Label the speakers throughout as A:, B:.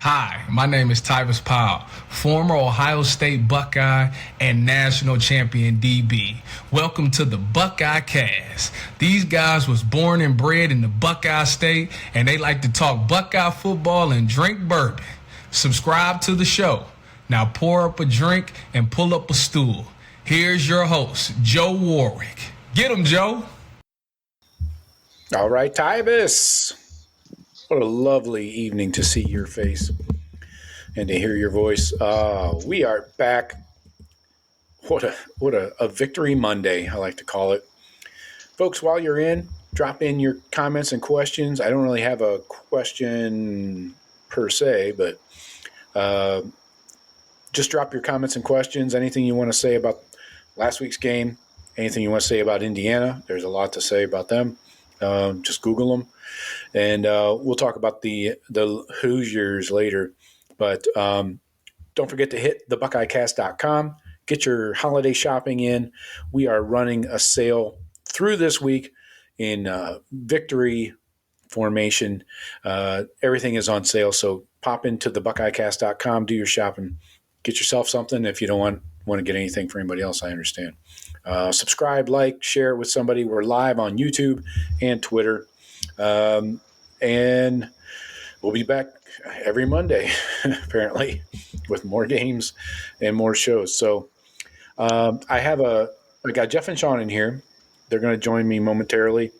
A: Hi, my name is Tyvis Powell, former Ohio State Buckeye and national champion DB. Welcome to the Buckeye Cast. These guys was born and bred in the Buckeye State, and they like to talk Buckeye football and drink bourbon. Subscribe to the show. Now pour up a drink and pull up a stool. Here's your host, Joe Warwick. Get him, Joe.
B: All right, Tyvis. What a lovely evening to see your face and to hear your voice. We are back. What a victory Monday, I like to call it. Folks, while you're in, drop in your comments and questions. I don't really have a question per se, but just drop your comments and questions. Anything you want to say about last week's game, anything you want to say about Indiana. There's a lot to say about them. Just Google them. And we'll talk about the Hoosiers later. But don't forget to hit thebuckeyecast.com. Get your holiday shopping in. We are running a sale through this week in victory formation. Everything is on sale. So pop into thebuckeyecast.com, do your shopping. Get yourself something. If you don't want to get anything for anybody else, I understand. Subscribe, like, share it with somebody. We're live on YouTube and Twitter. And we'll be back every Monday, apparently, with more games and more shows. So I got Jeff and Sean in here. They're going to join me momentarily.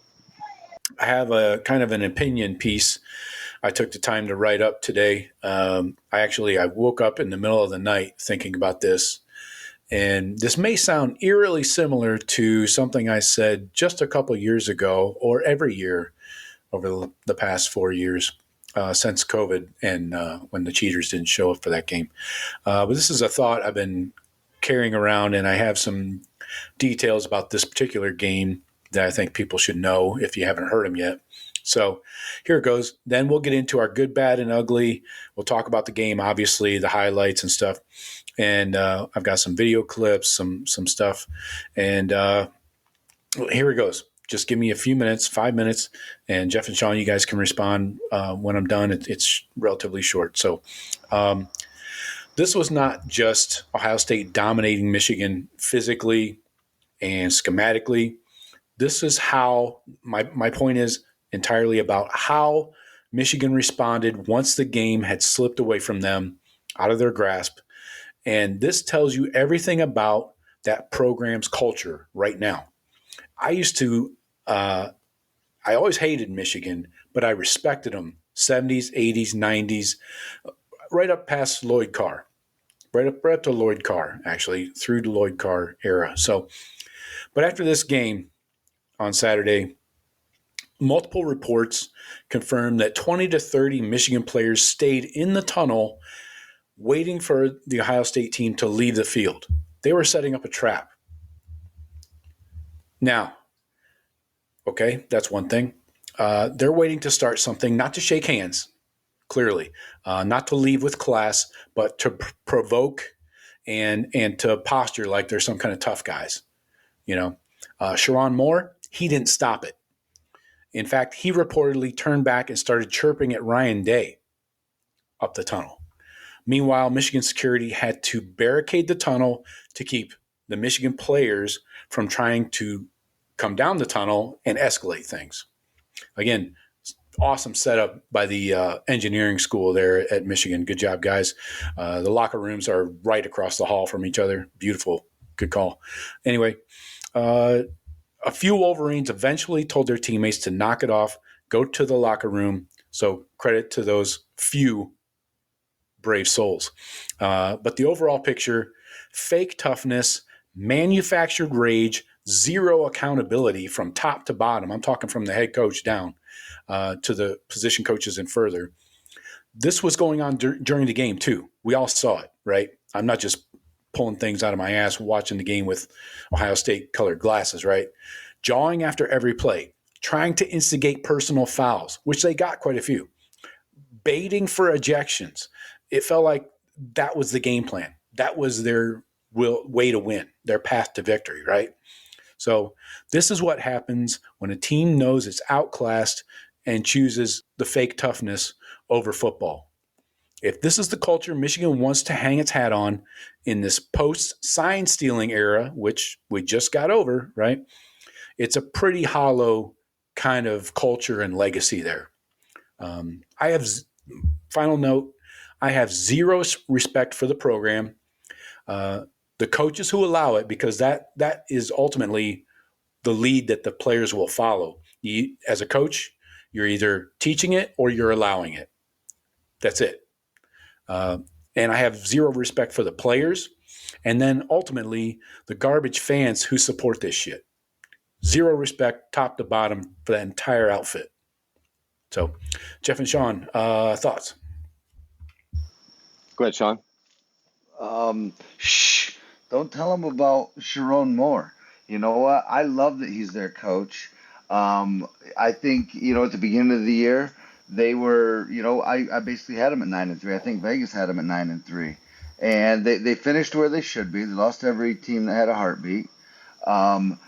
B: I have a kind of an opinion piece I took the time to write up today. I woke up in the middle of the night thinking about this. And this may sound eerily similar to something I said just a couple years ago, or every year over the past 4 years since COVID and when the Cheaters didn't show up for that game. But this is a thought I've been carrying around, and I have some details about this particular game that I think people should know if you haven't heard them yet. So here it goes. Then we'll get into our good, bad, and ugly. We'll talk about the game, obviously, the highlights and stuff. And I've got some video clips, some stuff. And here it goes. Just give me a few minutes, 5 minutes, and Jeff and Sean, you guys can respond when I'm done. It's relatively short. So this was not just Ohio State dominating Michigan physically and schematically. This is how my point is entirely about how Michigan responded once the game had slipped away from them, out of their grasp. And this tells you everything about that program's culture right now. I always hated Michigan, but I respected them 70s, 80s, 90s, right up past Lloyd Carr, right up to Lloyd Carr, actually, through the Lloyd Carr era. So, but after this game on Saturday, multiple reports confirmed that 20 to 30 Michigan players stayed in the tunnel waiting for the Ohio State team to leave the field. They were setting up a trap. Now, okay, that's one thing. They're waiting to start something, not to shake hands, clearly, not to leave with class, but to provoke and to posture like they're some kind of tough guys. You know, Sharon Moore, he didn't stop it. In fact, he reportedly turned back and started chirping at Ryan Day up the tunnel. Meanwhile, Michigan security had to barricade the tunnel to keep the Michigan players from trying to come down the tunnel and escalate things. Again, awesome setup by the engineering school there at Michigan. Good job, guys. The locker rooms are right across the hall from each other. Beautiful. Good call. Anyway, a few Wolverines eventually told their teammates to knock it off, go to the locker room. So credit to those few brave souls. But the overall picture, fake toughness, manufactured rage, zero accountability from top to bottom. I'm talking from the head coach down to the position coaches and further. This was going on during the game too. We all saw it, right? I'm not just pulling things out of my ass watching the game with Ohio State colored glasses, right? Jawing after every play, trying to instigate personal fouls, which they got quite a few, baiting for ejections. It felt like that was the game plan. That was their way to win, their path to victory, right? So this is what happens when a team knows it's outclassed and chooses the fake toughness over football. If this is the culture Michigan wants to hang its hat on in this post-sign stealing era, which we just got over, right? It's a pretty hollow kind of culture and legacy there. Final note, I have zero respect for the program, the coaches who allow it, because that is ultimately the lead that the players will follow. As a coach, you're either teaching it or you're allowing it. That's it. And I have zero respect for the players, and then ultimately the garbage fans who support this shit. Zero respect, top to bottom, for that entire outfit. So, Jeff and Sean, thoughts?
C: Go ahead, Sean.
D: Shh! Don't tell him about Sharon Moore. You know what? I love that he's their coach. I think at the beginning of the year they were. I basically had him at 9-3. I think Vegas had him at 9-3, and they finished where they should be. They lost to every team that had a heartbeat.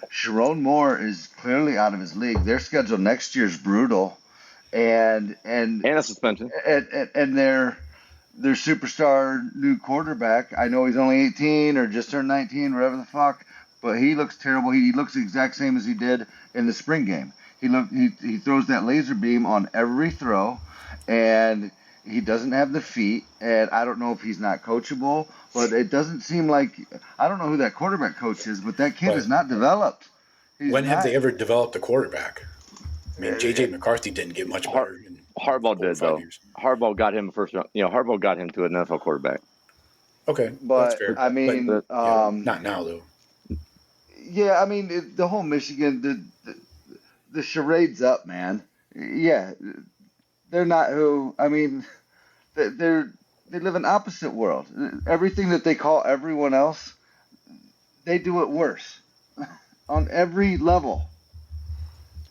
D: Sharon Moore is clearly out of his league. Their schedule next year is brutal, and
C: a suspension.
D: And their superstar new quarterback. I know he's only 18 or just turned 19, whatever the fuck, but he looks terrible. He looks the exact same as he did in the spring game. He throws that laser beam on every throw, and he doesn't have the feet. And I don't know if he's not coachable, but it doesn't seem like, I don't know who that quarterback coach is, but that kid is not developed.
B: When have they ever developed a quarterback? I mean, J.J. McCarthy didn't get much better.
C: Harbaugh did, though.
B: Years.
C: Harbaugh got him first round. Harbaugh got him to an NFL quarterback.
B: Okay,
D: but
B: that's fair.
D: I mean,
B: not now though.
D: Yeah, I mean the whole Michigan, the charade's up, man. Yeah, they're not who. I mean, they live in opposite world. Everything that they call everyone else, they do it worse on every level.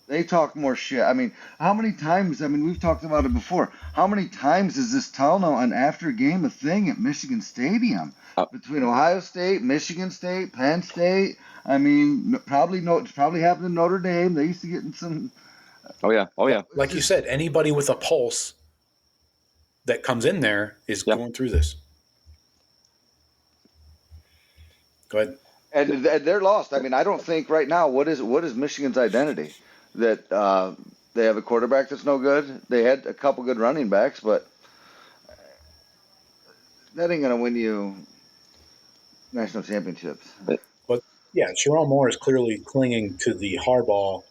D: They talk more shit. I mean, how many times? I mean, we've talked about it before. How many times is this tell no an after game a thing at Michigan Stadium between Ohio State, Michigan State, Penn State? I mean, probably happened in Notre Dame. They used to get in some.
C: Oh yeah.
B: Like you said, anybody with a pulse that comes in there is going through this. Go ahead.
D: And they're lost. I mean, I don't think right now what is Michigan's identity? That they have a quarterback that's no good. They had a couple good running backs, but that ain't gonna win you national championships.
B: But yeah, Sharon Moore is clearly clinging to the Harbaugh.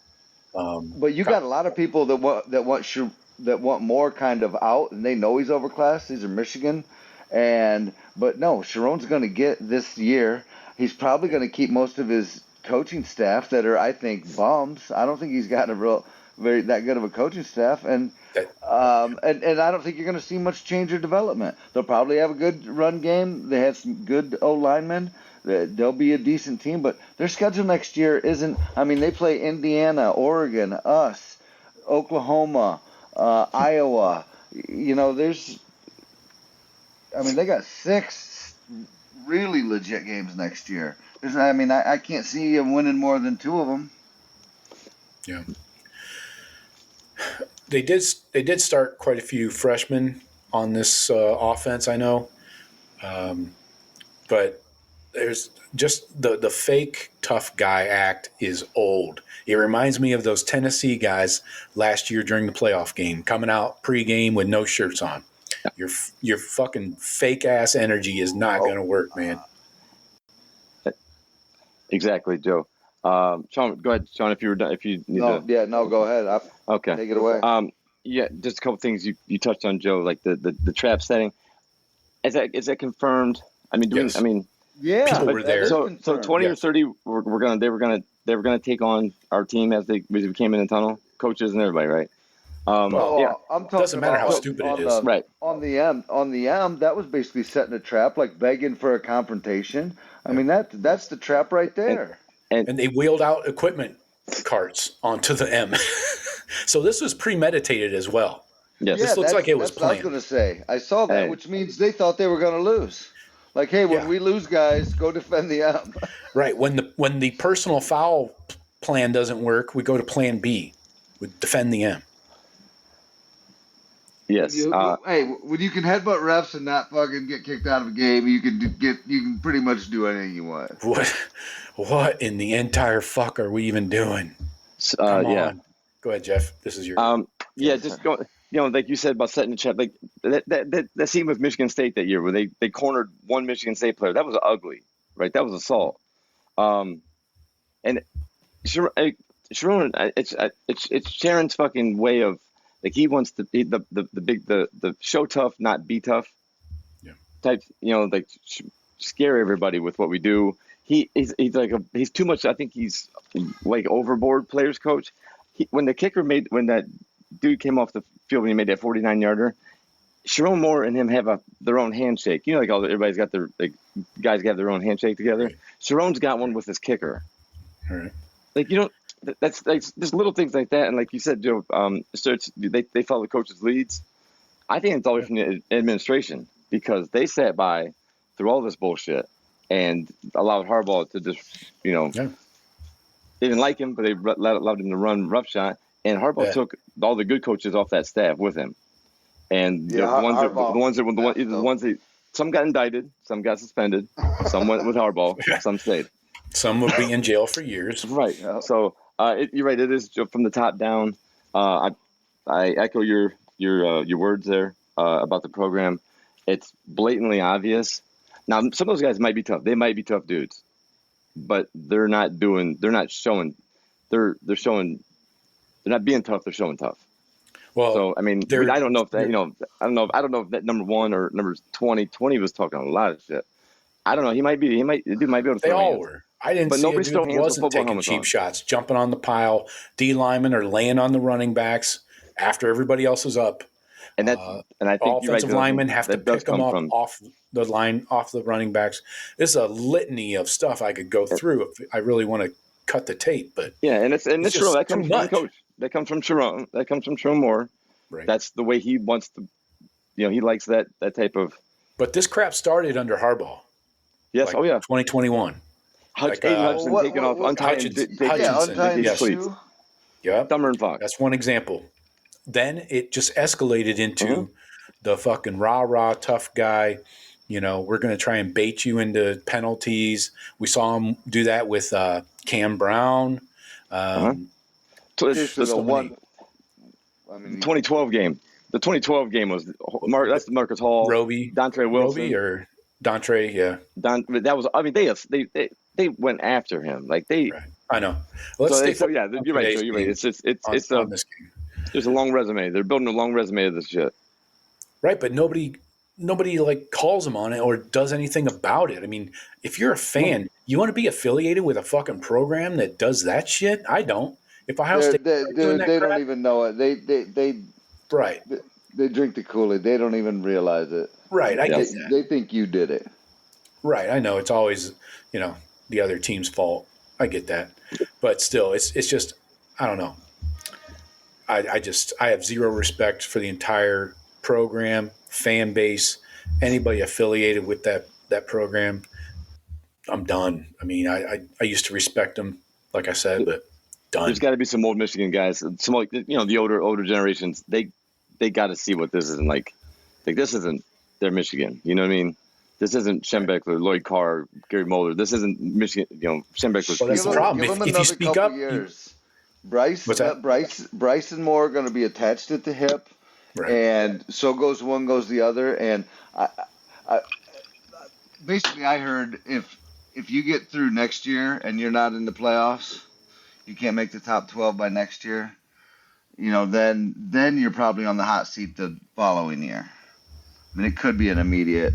D: But you got a lot of people that want Moore kind of out, and they know he's overclassed. These are Michigan, but no, Sharon's going to get this year. He's probably going to keep most of his coaching staff that are, I think, bums. I don't think he's got that good of a coaching staff, and I don't think you're going to see much change or development. They'll probably have a good run game. They have some good O linemen. They'll be a decent team, but their schedule next year isn't. I mean, they play Indiana, Oregon, us, Oklahoma, Iowa. They got 6 really legit games next year. I can't see them winning more than 2 of them.
B: Yeah. They did start quite a few freshmen on this offense, I know. But there's just the fake tough guy act is old. It reminds me of those Tennessee guys last year during the playoff game, coming out pregame with no shirts on. Your fucking fake ass energy is not going to work, man.
C: Exactly, Joe. Sean, go ahead, Sean. If you were done, if you need
D: go ahead.
C: Okay,
D: take it away.
C: Just a couple things you touched on, Joe, like the trap setting. Is that confirmed? I mean,
B: yes.
D: People
B: were there.
C: So 20 or 30 they were gonna take on our team as we came in the tunnel, coaches and everybody, right?
D: I'm talking
B: doesn't matter how stupid it is.
C: Right.
D: On the M, that was basically setting a trap, like begging for a confrontation. I mean, that's the trap right there.
B: And they wheeled out equipment carts onto the M. So this was premeditated as well.
C: Yes.
B: This looks like it was planned.
D: I was going to say. I saw that, which means they thought they were going to lose. Like, hey, when we lose, guys, go defend the M.
B: Right. When the personal foul plan doesn't work, we go to plan B. We defend the M.
C: Yes.
D: Hey, when you can headbutt refs and not fucking get kicked out of a game, you can pretty much do anything you want.
B: What in the entire fuck are we even doing? Come on. Go ahead, Jeff. This is your.
C: Just go. Like you said about setting the trap, like that scene with Michigan State that year where they cornered one Michigan State player. That was ugly, right? That was assault. And Sharon, it's Sharon's fucking way of like he wants to be the show tough, not be tough.
B: Yeah.
C: Type, like scare everybody with what we do. He's too much. I think he's like overboard players coach. When that dude came off the field when he made that 49-yarder, Sharon Moore and him have their own handshake. Like everybody's got their guys have their own handshake together. Right. Sharon's got one with his kicker.
B: All right.
C: Like that's like just little things like that. And like you said, Joe, they follow the coach's leads. I think it's always from the administration because they sat by through all this bullshit and allowed Harbaugh to just they didn't like him, but they allowed him to run roughshod. And Harbaugh took all the good coaches off that staff with him. And the ones that some got indicted, some got suspended, some went with Harbaugh, some stayed.
B: Some will be in jail for years.
C: Right. So you're right. It is from the top down. I echo your words there about the program. It's blatantly obvious. Now, some of those guys might be tough. They might be tough dudes, but they're not showing. They're not being tough. They're showing tough. Well, so I mean, I don't know if that I don't know if that number 1 or number 20 was talking a lot of shit. I don't know. The dude might be able to.
B: They all were. I didn't
C: but
B: see
C: nobody's
B: a dude who wasn't taking cheap shots, jumping on the pile, D linemen or laying on the running backs after everybody else is up.
C: And I think
B: offensive linemen have to pick them up off the line, off the running backs. This is a litany of stuff I could go through if I really want to cut the tape. But
C: it's true. That comes from the coach. That comes from Sharon. That comes from Sharon Moore.
B: Right.
C: That's the way he wants to. He likes that type of.
B: But this crap started under Harbaugh.
C: Yes.
B: 2021.
C: Hutchinson taking off
B: Hutchinson.
C: Yes.
B: Yep.
C: Summer and Fox.
B: That's one example. Then it just escalated into the fucking rah-rah tough guy. We're going to try and bait you into penalties. We saw him do that with Cam Brown.
C: The 2012 game. The 2012 game was that's Marcus Hall,
B: Roby,
C: Dontre Wilson,
B: Roby or Dontre. Yeah,
C: that was. I mean, they went after him like they.
B: Right. I know.
C: You're right. You're right. It's on this game. There's a long resume. They're building a long resume of this shit.
B: Right, but nobody like calls them on it or does anything about it. I mean, if you're a fan, you want to be affiliated with a fucking program that does that shit? I don't. If Ohio State
D: they don't even know it. They
B: right.
D: They drink the Kool-Aid. They don't even realize it.
B: Right. I get that.
D: They think you did it. Right.
B: I know it's always, the other team's fault. I get that. But still, it's just, I don't know. I have zero respect for the entire program, fan base, anybody affiliated with that program. I'm done. I mean, I used to respect them, like I said, but done.
C: There's got to be some old Michigan guys, some the older generations. They got to see what this is like. Like this isn't their Michigan. You know what I mean? This isn't Schembechler, Lloyd Carr, Gary Moeller. This isn't Michigan. Schembechler.
B: Well, that's the problem. If you speak up,
D: Bryson Moore going to be attached at the hip, right. And so goes one, goes the other. And I basically I heard if you get through next year and you're not in the playoffs, you can't make the top 12 by next year. Then you're probably on the hot seat the following year. I mean, it could be an immediate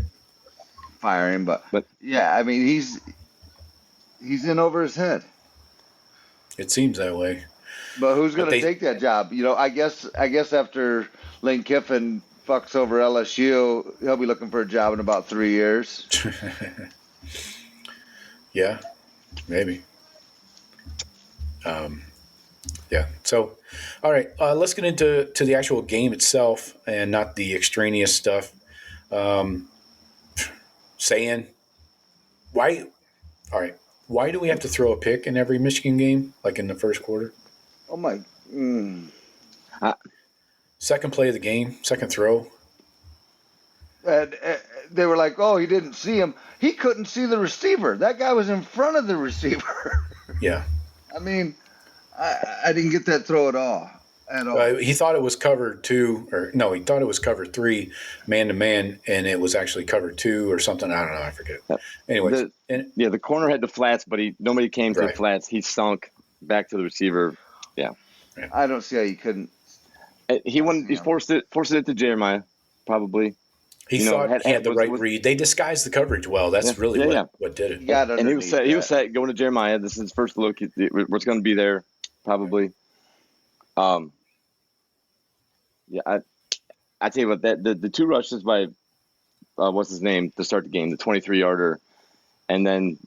D: firing, but yeah, I mean he's in over his head.
B: It seems that way.
D: But who's going to take that job? I guess after Lane Kiffin fucks over LSU, he'll be looking for a job in about 3 years.
B: Yeah, maybe. Yeah. So, all right, let's get into the actual game itself and not the extraneous stuff. Sayin, why do we have to throw a pick in every Michigan game, like in the first quarter?
D: Oh my!
B: Second play of the game, second throw.
D: And they were like, "Oh, he didn't see him. He couldn't see the receiver. That guy was in front of the receiver."
B: Yeah.
D: I mean, I didn't get that throw at all.
B: He thought it was cover 2, or no, he thought it was cover 3, man to man, and it was actually cover 2 or something. I don't know. I forget. Anyways,
C: the corner had the flats, but nobody came to the flats. He sunk back to the receiver. Yeah.
D: I don't see how you couldn't.
C: He forced it to Jeremiah, probably.
B: He thought he had the right read. They disguised the coverage well. That's really what did it.
C: And he was set going to Jeremiah. This is his first look. What's going to be there, probably. I tell you what, the 2 rushes by what's his name to start the game, the 23-yarder, and then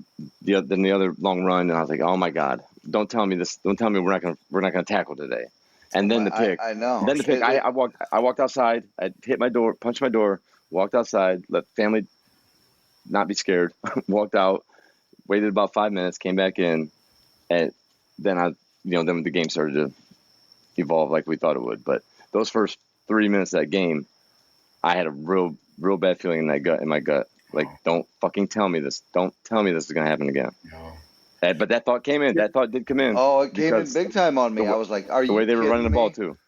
C: the other long run, and I was like, oh my God, don't tell me this. Don't tell me we're not gonna tackle today. And then the pick.
D: I know.
C: Then the pick. I walked outside. I hit my door, punched my door, walked outside, let family not be scared. Walked out, waited about 5 minutes, came back in, and then then the game started to evolve like we thought it would. But those first 3 minutes of that game, I had a real bad feeling in my gut. Like, don't fucking tell me this. Don't tell me this is going to happen again. No. But that thought came in. That thought did come in.
D: Oh, it came in big time on me. I was like, are you
C: the way they were running
D: me?
C: the ball, too.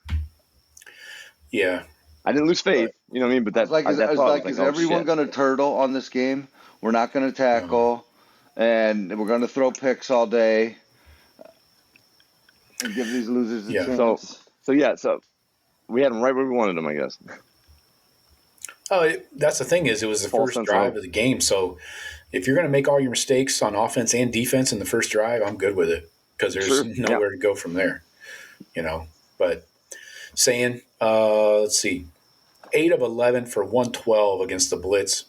B: Yeah.
C: I didn't lose faith. You know what I mean? But
D: is everyone going to turtle on this game? We're not going to tackle, and we're going to throw picks all day and give these losers a chance.
C: So we had them right where we wanted them, I guess.
B: That's the thing is it was the first drive of the game. So if you're going to make all your mistakes on offense and defense in the first drive, I'm good with it because there's nowhere to go from there, But Sayin, let's see, 8 of 11 for 112 against the blitz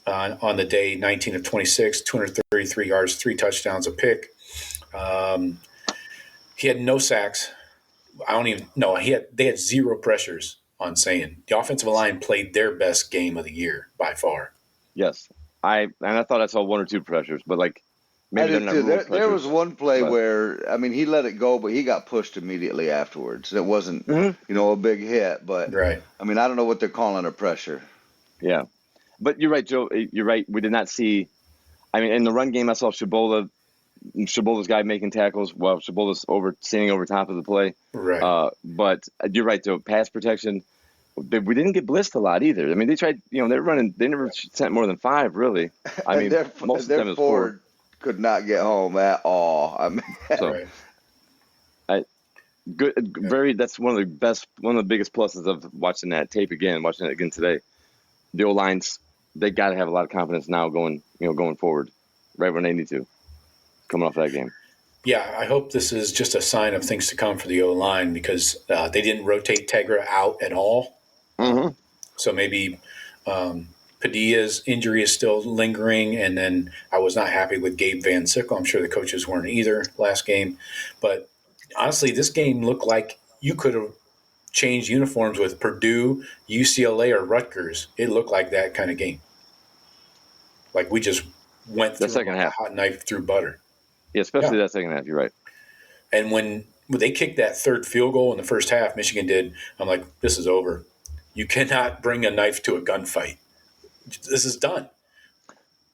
B: on the day, 19 of 26, 233 yards, 3 touchdowns, a pick. He had no sacks. They had 0 pressures on Sayin. The offensive line played their best game of the year by far.
C: Yes. I thought I saw 1 or 2 pressures, but maybe they're not real pressures.
D: There was one play where, he let it go, but he got pushed immediately afterwards. It wasn't, a big hit, but
B: right.
D: I don't know what they're calling a pressure.
C: Yeah. But you're right, Joe. You're right. We did not see, in the run game, I saw Shabola's guy making tackles while Shabola's standing over top of the play.
B: Right.
C: But you're right, Joe. Pass protection, we didn't get blitzed a lot either. They tried, they're running, they never sent more than 5, really. Most of the time it was 4.
D: Could not get home at all.
C: Good. That's one of the biggest pluses of watching that tape again, watching it again today. The O-lines, they got to have a lot of confidence now going forward, right when they need to, coming off that game.
B: Yeah, I hope this is just a sign of things to come for the O-line because they didn't rotate Tegra out at all.
C: Mm-hmm.
B: So maybe Padilla's injury is still lingering, and then I was not happy with Gabe Van Sickle. I'm sure the coaches weren't either last game. But honestly, this game looked like you could have changed uniforms with Purdue, UCLA, or Rutgers. It looked like that kind of game. Like we just went through a hot knife through butter.
C: Yeah, especially that second half. You're right.
B: And when they kicked that 3rd field goal in the first half, Michigan did, I'm like, this is over. You cannot bring a knife to a gunfight. This is done.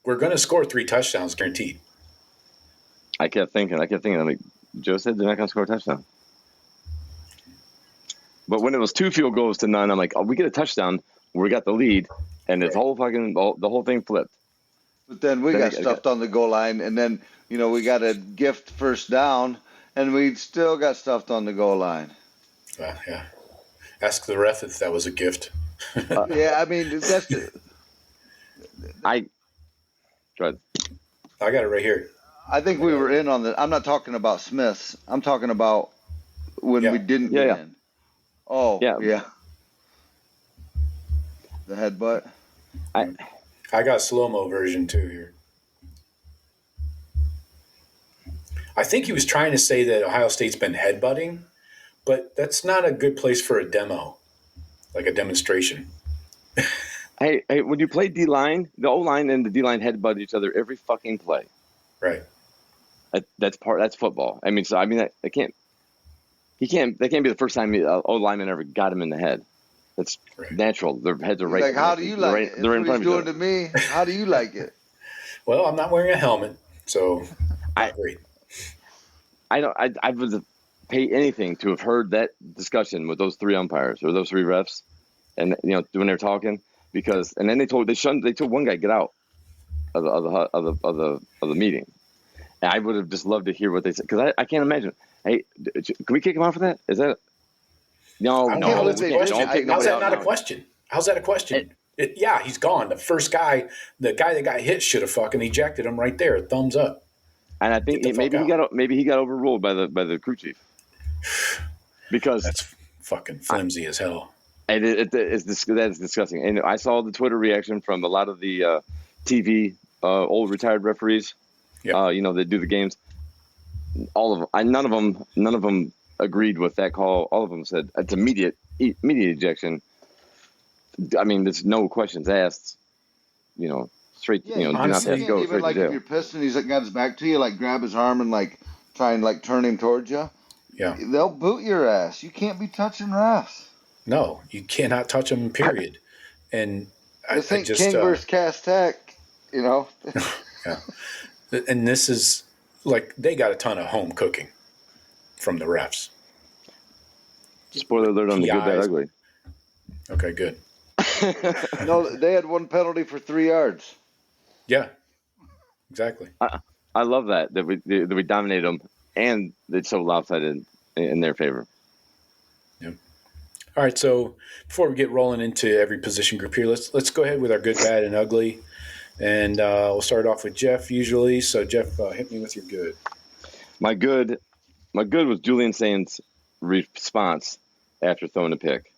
B: We're going to score 3 touchdowns, guaranteed.
C: I kept thinking, Joe said they're not going to score a touchdown. But when it was 2 field goals to none, I'm like, we get a touchdown, we got the lead, and the whole thing flipped.
D: But then we got stuffed on the goal line, and then, we got a gift first down, and we still got stuffed on the goal line.
B: Yeah. Ask the ref if that was a gift.
D: That's the...
C: Go ahead.
B: I got it right here.
D: I think we were in on the. I'm not talking about Smiths. I'm talking about when we didn't get in. Oh, yeah. The headbutt.
B: I got slow-mo version too here. I think he was trying to say that Ohio State's been headbutting, but that's not a good place for a demo, like a demonstration.
C: Hey, when you play D-line, the O-line and the D-line headbutt each other every fucking play.
B: Right.
C: That's football. I can't. That can't be the first time O lineman ever got him in the head. That's natural. Their heads are right.
D: Like, how do you like it? That's what he's doing to me. How do you like it?
B: Well, I'm not wearing a helmet, so not great.
C: I would pay anything to have heard that discussion with those 3 umpires or those 3 refs, and when they're talking, because and then they told one guy get out of the meeting, and I would have just loved to hear what they said, because I can't imagine. Hey, can we kick him out for that? Is that no?
B: How's that not a question? How's that a question? Yeah, he's gone. The first guy, the guy that got hit, should have fucking ejected him right there. Thumbs up.
C: And I think maybe he got overruled by the crew chief, because
B: that's fucking flimsy as hell.
C: And that is disgusting. And I saw the Twitter reaction from a lot of the TV old retired referees. Yep. That do the games. All of them. None of them agreed with that call. All of them said it's immediate ejection. I mean, there's no questions asked. Straight.
D: Yeah,
C: do not have to go
D: even
C: straight to jail.
D: If you're pissed and he's got his back to you, like grab his arm and try and turn him towards you.
B: Yeah,
D: they'll boot your ass. You can't be touching refs.
B: No, you cannot touch them. Period. And
D: I think King versus Cass Tech.
B: Yeah, and this is they got a ton of home cooking from the refs.
C: Spoiler alert on the Good, Bad, Ugly.
B: Okay, good.
D: No, they had 1 penalty for 3 yards.
B: Yeah, exactly.
C: I love that we dominated them, and it's so lopsided in their favor.
B: Yep. All right, so before we get rolling into every position group here, let's go ahead with our good, bad, and ugly, and we'll start off with Jeff usually. So Jeff, hit me with your good.
C: My good was Julian Sayin's response after throwing a pick.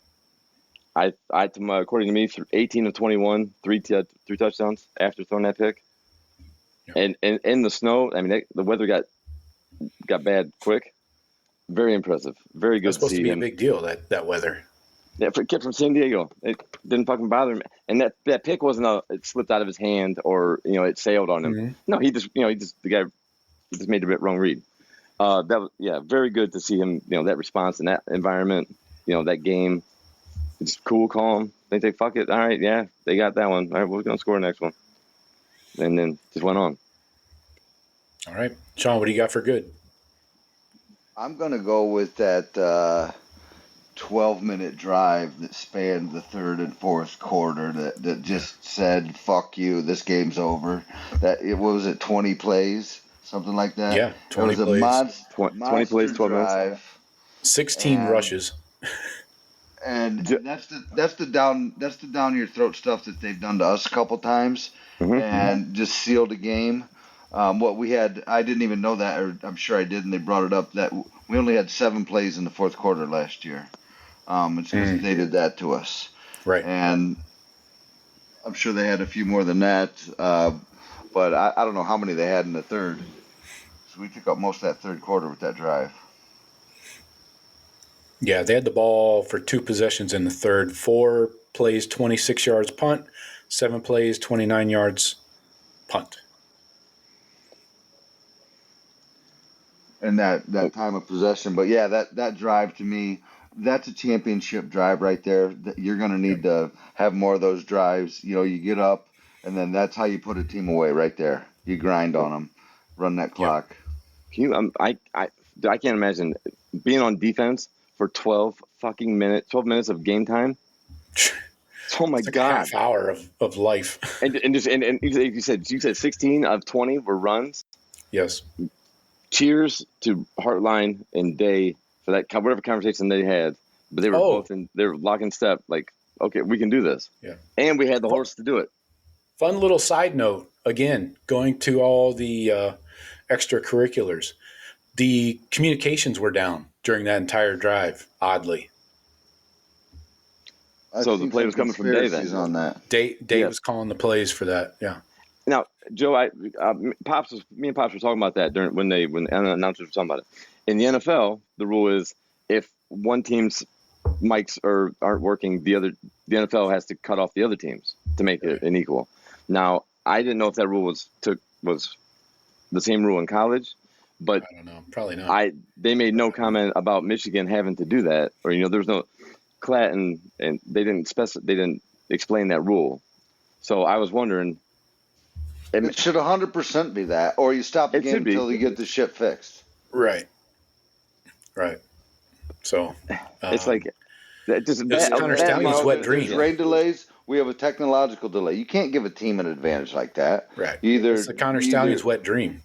C: According to me, 18 of 21, three touchdowns after throwing that pick. Yep. And in the snow, I mean, the weather got bad quick. Very impressive. Very good.
B: That's supposed to be a big deal, that weather.
C: Yeah, for a kid from San Diego, it didn't fucking bother him. And that pick wasn't it slipped out of his hand or it sailed on him. Mm-hmm. No, he just made a bit wrong read. That was very good to see him. That response in that environment. That game. It's cool, calm. They say, fuck it. All right, yeah, they got that one. All right, we're going to score the next one. And then just went on.
B: All right. Sean, what do you got for good?
D: I'm going to go with that 12-minute drive that spanned the third and fourth quarter that just said, fuck you, this game's over. What was it, 20 plays? Something like that?
B: Yeah, 20 plays.
D: It was a
C: 20 plays, 12 minutes.
B: 16 rushes.
D: And that's the down your throat stuff that they've done to us a couple times, and just sealed the game. What we had, I didn't even know that, or I'm sure I did, and they brought it up that we only had 7 plays in the fourth quarter last year. It's because they did that to us,
B: right?
D: And I'm sure they had a few more than that, but I don't know how many they had in the third. So we took up most of that third quarter with that drive.
B: Yeah, they had the ball for 2 possessions in the third. 4 plays, 26 yards punt. 7 plays, 29 yards punt.
D: And that time of possession. But, yeah, that drive to me, that's a championship drive right there. You're going to need to have more of those drives. You get up, and then that's how you put a team away right there. You grind on them, run that clock.
C: Yeah. I can't imagine being on defense for 12 minutes of game time. Oh my God!
B: A half hour of life.
C: and you said 16 of 20 were runs.
B: Yes.
C: Cheers to Heartline and Day for that whatever conversation they had, but they were they were lock in step. Like, okay, we can do this.
B: Yeah.
C: And we had the horse to do it.
B: Fun little side note. Again, going to all the extracurriculars, the communications were down during that entire drive, oddly.
C: So the play was coming from Day then.
D: On that.
B: Day was calling the plays for that, yeah.
C: Now, Joe, me and Pops were talking about that when the announcers were talking about it. In the NFL, the rule is if one team's mics aren't working, the NFL has to cut off the other teams to make it an equal. Now, I didn't know if that rule was the same rule in college, But
B: I don't know. Probably not.
C: They made no comment about Michigan having to do that, or there's no clat, and they didn't explain that rule. So I was wondering.
D: It should 100% be that, or you stop the
C: It
D: game
C: should be.
D: until you get the shit fixed.
B: Right. So
C: It's like just
B: It's Connor Stallion's wet dream.
D: There's rain delays. We have a technological delay. You can't give a team an advantage like that.
B: Right.
D: Either
B: it's the Connor Stallion's wet dream.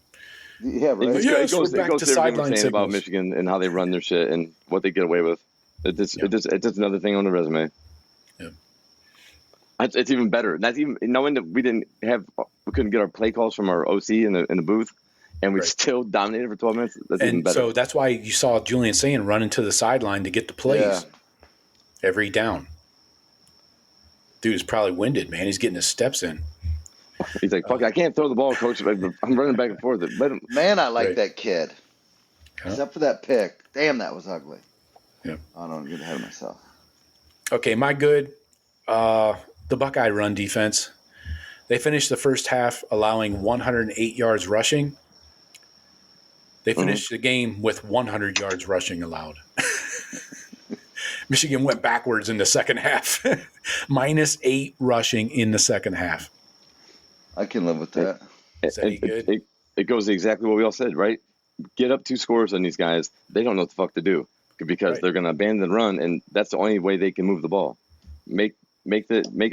D: Yeah, right.
C: It
B: Yes,
C: goes
B: we're back
C: to
B: to
C: everything
B: sideline
C: we're saying about
B: signals.
C: Michigan and how they run their shit and what they get away with. It's just another thing on the resume.
B: Yeah.
C: It's even better. That's even knowing that we couldn't get our play calls from our OC in the booth, and we
B: Right.
C: still dominated for 12 minutes. That's even
B: And
C: better.
B: so that's why you saw Julian Sayin run into the sideline to get the plays
D: Yeah.
B: every down. Dude is probably winded, man. He's getting his steps in.
C: He's like, "Fuck, I can't throw the ball, coach. I'm running back and forth." Let him,
D: Man, I like
B: Right.
D: that kid.
B: Yeah.
D: Except for that pick. Damn, that was ugly.
B: Yeah.
D: I don't get ahead of myself.
B: Okay, my good. The Buckeye run defense. They finished the first half allowing 108 yards rushing. They finished the game with 100 yards rushing allowed. Michigan went backwards in the second half. -8 rushing in the second half.
D: I can live with that.
B: Is that any good?
C: it goes exactly what we all said, right? Get up 2 scores on these guys. They don't know what the fuck to do because
B: Right.
C: they're going to abandon the run, and that's the only way they can move the ball. Make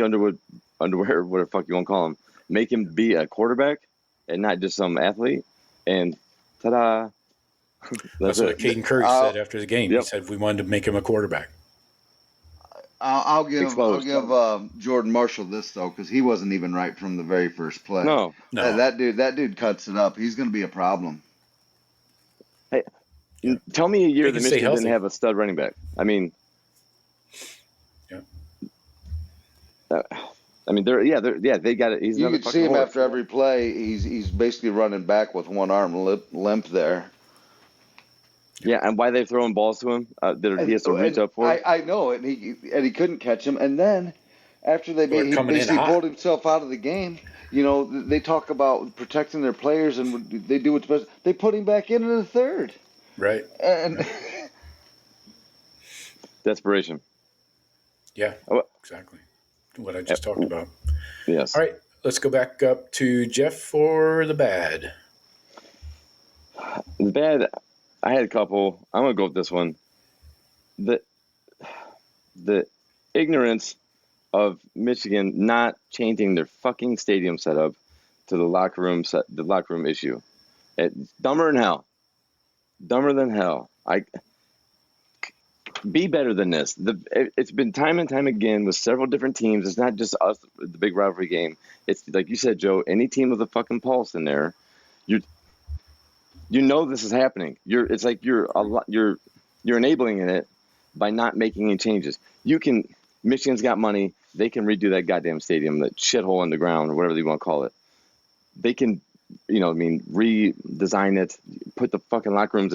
C: Underwood, whatever the fuck you want to call him, make him be a quarterback and not just some athlete. And ta-da!
B: That's what Caden Curry said after the game.
C: Yep.
B: He said we wanted to make him a quarterback.
D: I'll give
C: Exposed.
D: Jordan Marshall this though, because he wasn't even right from the very first play.
C: No.
D: That dude cuts it up. He's going to be a problem.
C: Hey, tell me a year
B: They
C: that
B: can stay
C: Michigan didn't
B: healthy.
C: have a stud running back. I mean, they got it. He's
D: You
C: another
D: could see him
C: fucking horse.
D: after every play. He's basically running back with one arm limp there.
C: Yeah, and why they throwing balls to him that he has to reach up for?
D: I know, and he couldn't catch him. And then after he
B: coming in
D: basically
B: hot.
D: pulled himself out of the game. They talk about protecting their players, and they do what's best. They put him back in the third,
B: Right?
D: and
C: Desperation.
B: Yeah,
C: Oh.
B: exactly. What I just talked about.
C: Yes.
B: All right, let's go back up to Jeff for the bad.
C: The bad, I had a couple. I'm gonna go with this one. The ignorance of Michigan not changing their fucking stadium setup to the locker room issue. It's dumber than hell. Dumber than hell. Be better than this. It's been time and time again with several different teams. It's not just us, the big rivalry game. It's like you said, Joe. Any team with a fucking pulse in there, you know this is happening. You're enabling it by not making any changes. Michigan's got money. They can redo that goddamn stadium, that shithole in the ground, or whatever you want to call it. They can, redesign it, put the fucking locker rooms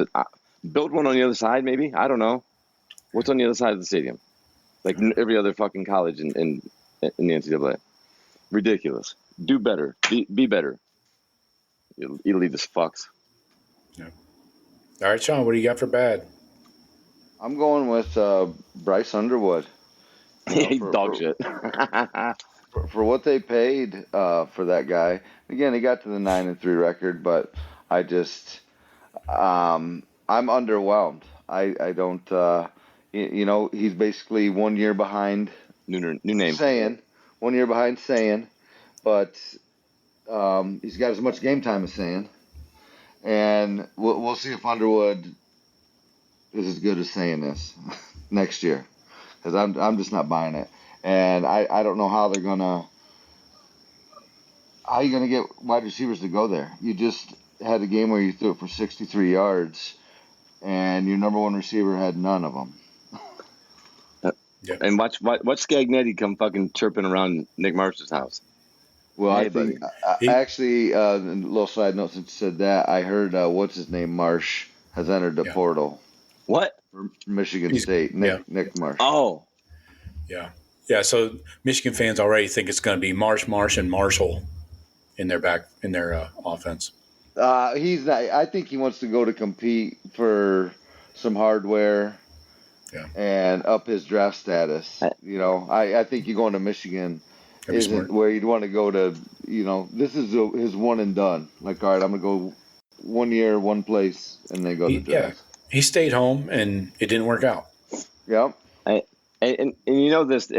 C: build one on the other side, maybe. I don't know. What's on the other side of the stadium? Like every other fucking college in the NCAA. Ridiculous. Do better. Be better. Elitist fucks.
B: Yeah. All right, Sean, what do you got for bad?
D: I'm going with Bryce Underwood.
C: He's dog shit.
D: For what they paid for that guy. Again, he got to the 9-3 record, but I just I'm underwhelmed. I don't. He's basically 1 year behind.
C: New name.
D: Sayin, 1 year behind Sayin, but he's got as much game time as Sayin, and we'll see if Underwood is as good as Sayin is next year, because I'm just not buying it, and I don't know how you're gonna get wide receivers to go there. You just had a game where you threw it for 63 yards, and your number one receiver had none of them.
B: Yeah.
C: And watch Scagnetti come fucking chirping around Nick Marsh's house.
D: Well,
C: Hey,
D: I think
B: He-
D: actually, a little side note since you said that, I heard what's his name, Marsh, has entered the
B: Yeah.
D: portal
C: What?
D: for Michigan
B: He's-
D: State. Nick Marsh.
C: Oh,
B: Yeah. Yeah, so Michigan fans already think it's going to be Marsh, and Marshall in their offense.
D: He's not. I think he wants to go to compete for some hardware
B: Yeah.
D: and up his draft status. I think you going to Michigan
B: That'd be
D: isn't
B: smart.
D: where you'd want to go to. This is his one and done. Like, all right, I'm gonna go 1 year, one place, and then go to draft.
B: He stayed home and it didn't work out.
D: Yep.
C: And this,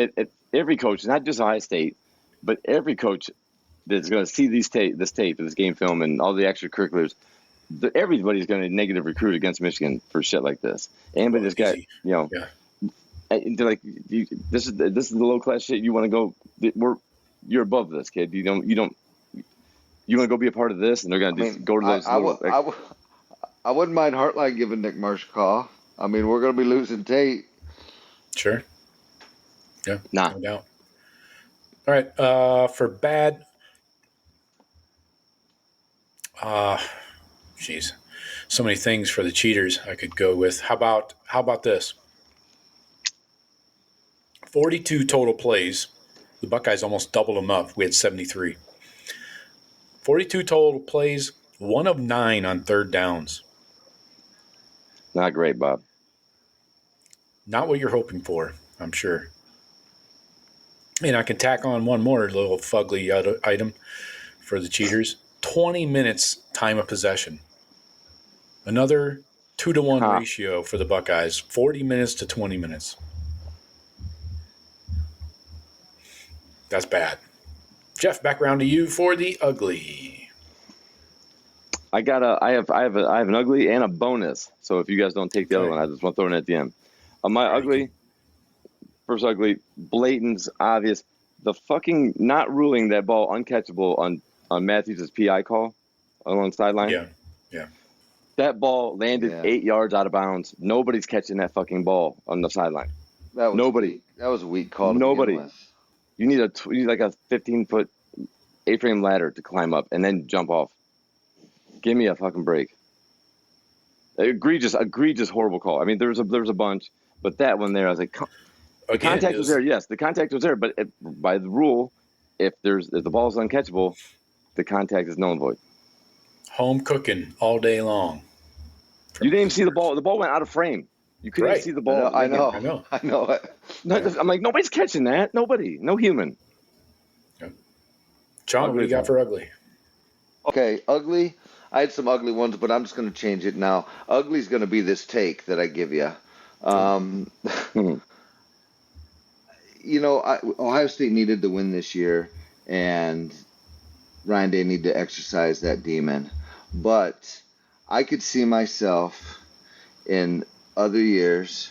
C: every coach, not just Ohio State, but every coach that's going to see this tape, this game film, and all the extracurriculars, everybody's going to negative recruit against Michigan for shit like this. Anybody that's got,
B: Yeah.
C: and they're like, this is the low class shit. You want to go? You're above this, kid. You want to go be a part of this, and they're going to go to those.
D: I wouldn't mind Heartline giving Nick Marsh a call. I mean, we're going to be losing Tate.
B: Sure. Yeah.
C: Nah.
B: No doubt. All right. For bad. Jeez. So many things for the cheaters I could go with. How about this? 42 total plays. The Buckeyes almost doubled them up. We had 73. 42 total plays, 1 of 9 on third downs.
C: Not great, Bob.
B: Not what you're hoping for, I'm sure. And I can tack on one more little fugly item for the cheaters. 20 minutes time of possession. Another 2-to-1 ratio for the Buckeyes. 40 minutes to 20 minutes. That's bad. Jeff, back around to you for the ugly.
C: I have an ugly and a bonus. So if you guys don't take the other one, I just want to throw it at the end. My ugly, first ugly, blatant, obvious. The fucking not ruling that ball uncatchable on Matthews' PI call along the sideline.
B: Yeah.
C: That ball landed 8 yards out of bounds. Nobody's catching that fucking ball on the sideline. Nobody.
D: That was a weak call.
C: Nobody. You need like a 15-foot A-frame ladder to climb up and then jump off. Give me a fucking break. Egregious, horrible call. I mean, there was a bunch, but that one there, I was like, the contact was there. Yes, the contact was there, but by the rule, if the ball is uncatchable, the contact is null and void.
B: Home cooking all day long.
C: You didn't even see the ball. The ball went out of frame. You couldn't even see the ball.
D: I know.
C: I'm like, nobody's catching that. Nobody. No human.
B: John, what do you got for ugly?
D: Okay, ugly. I had some ugly ones, but I'm just going to change it now. Ugly's going to be this take that I give you. Ohio State needed to win this year, and Ryan Day needed to exercise that demon. But I could see myself in other years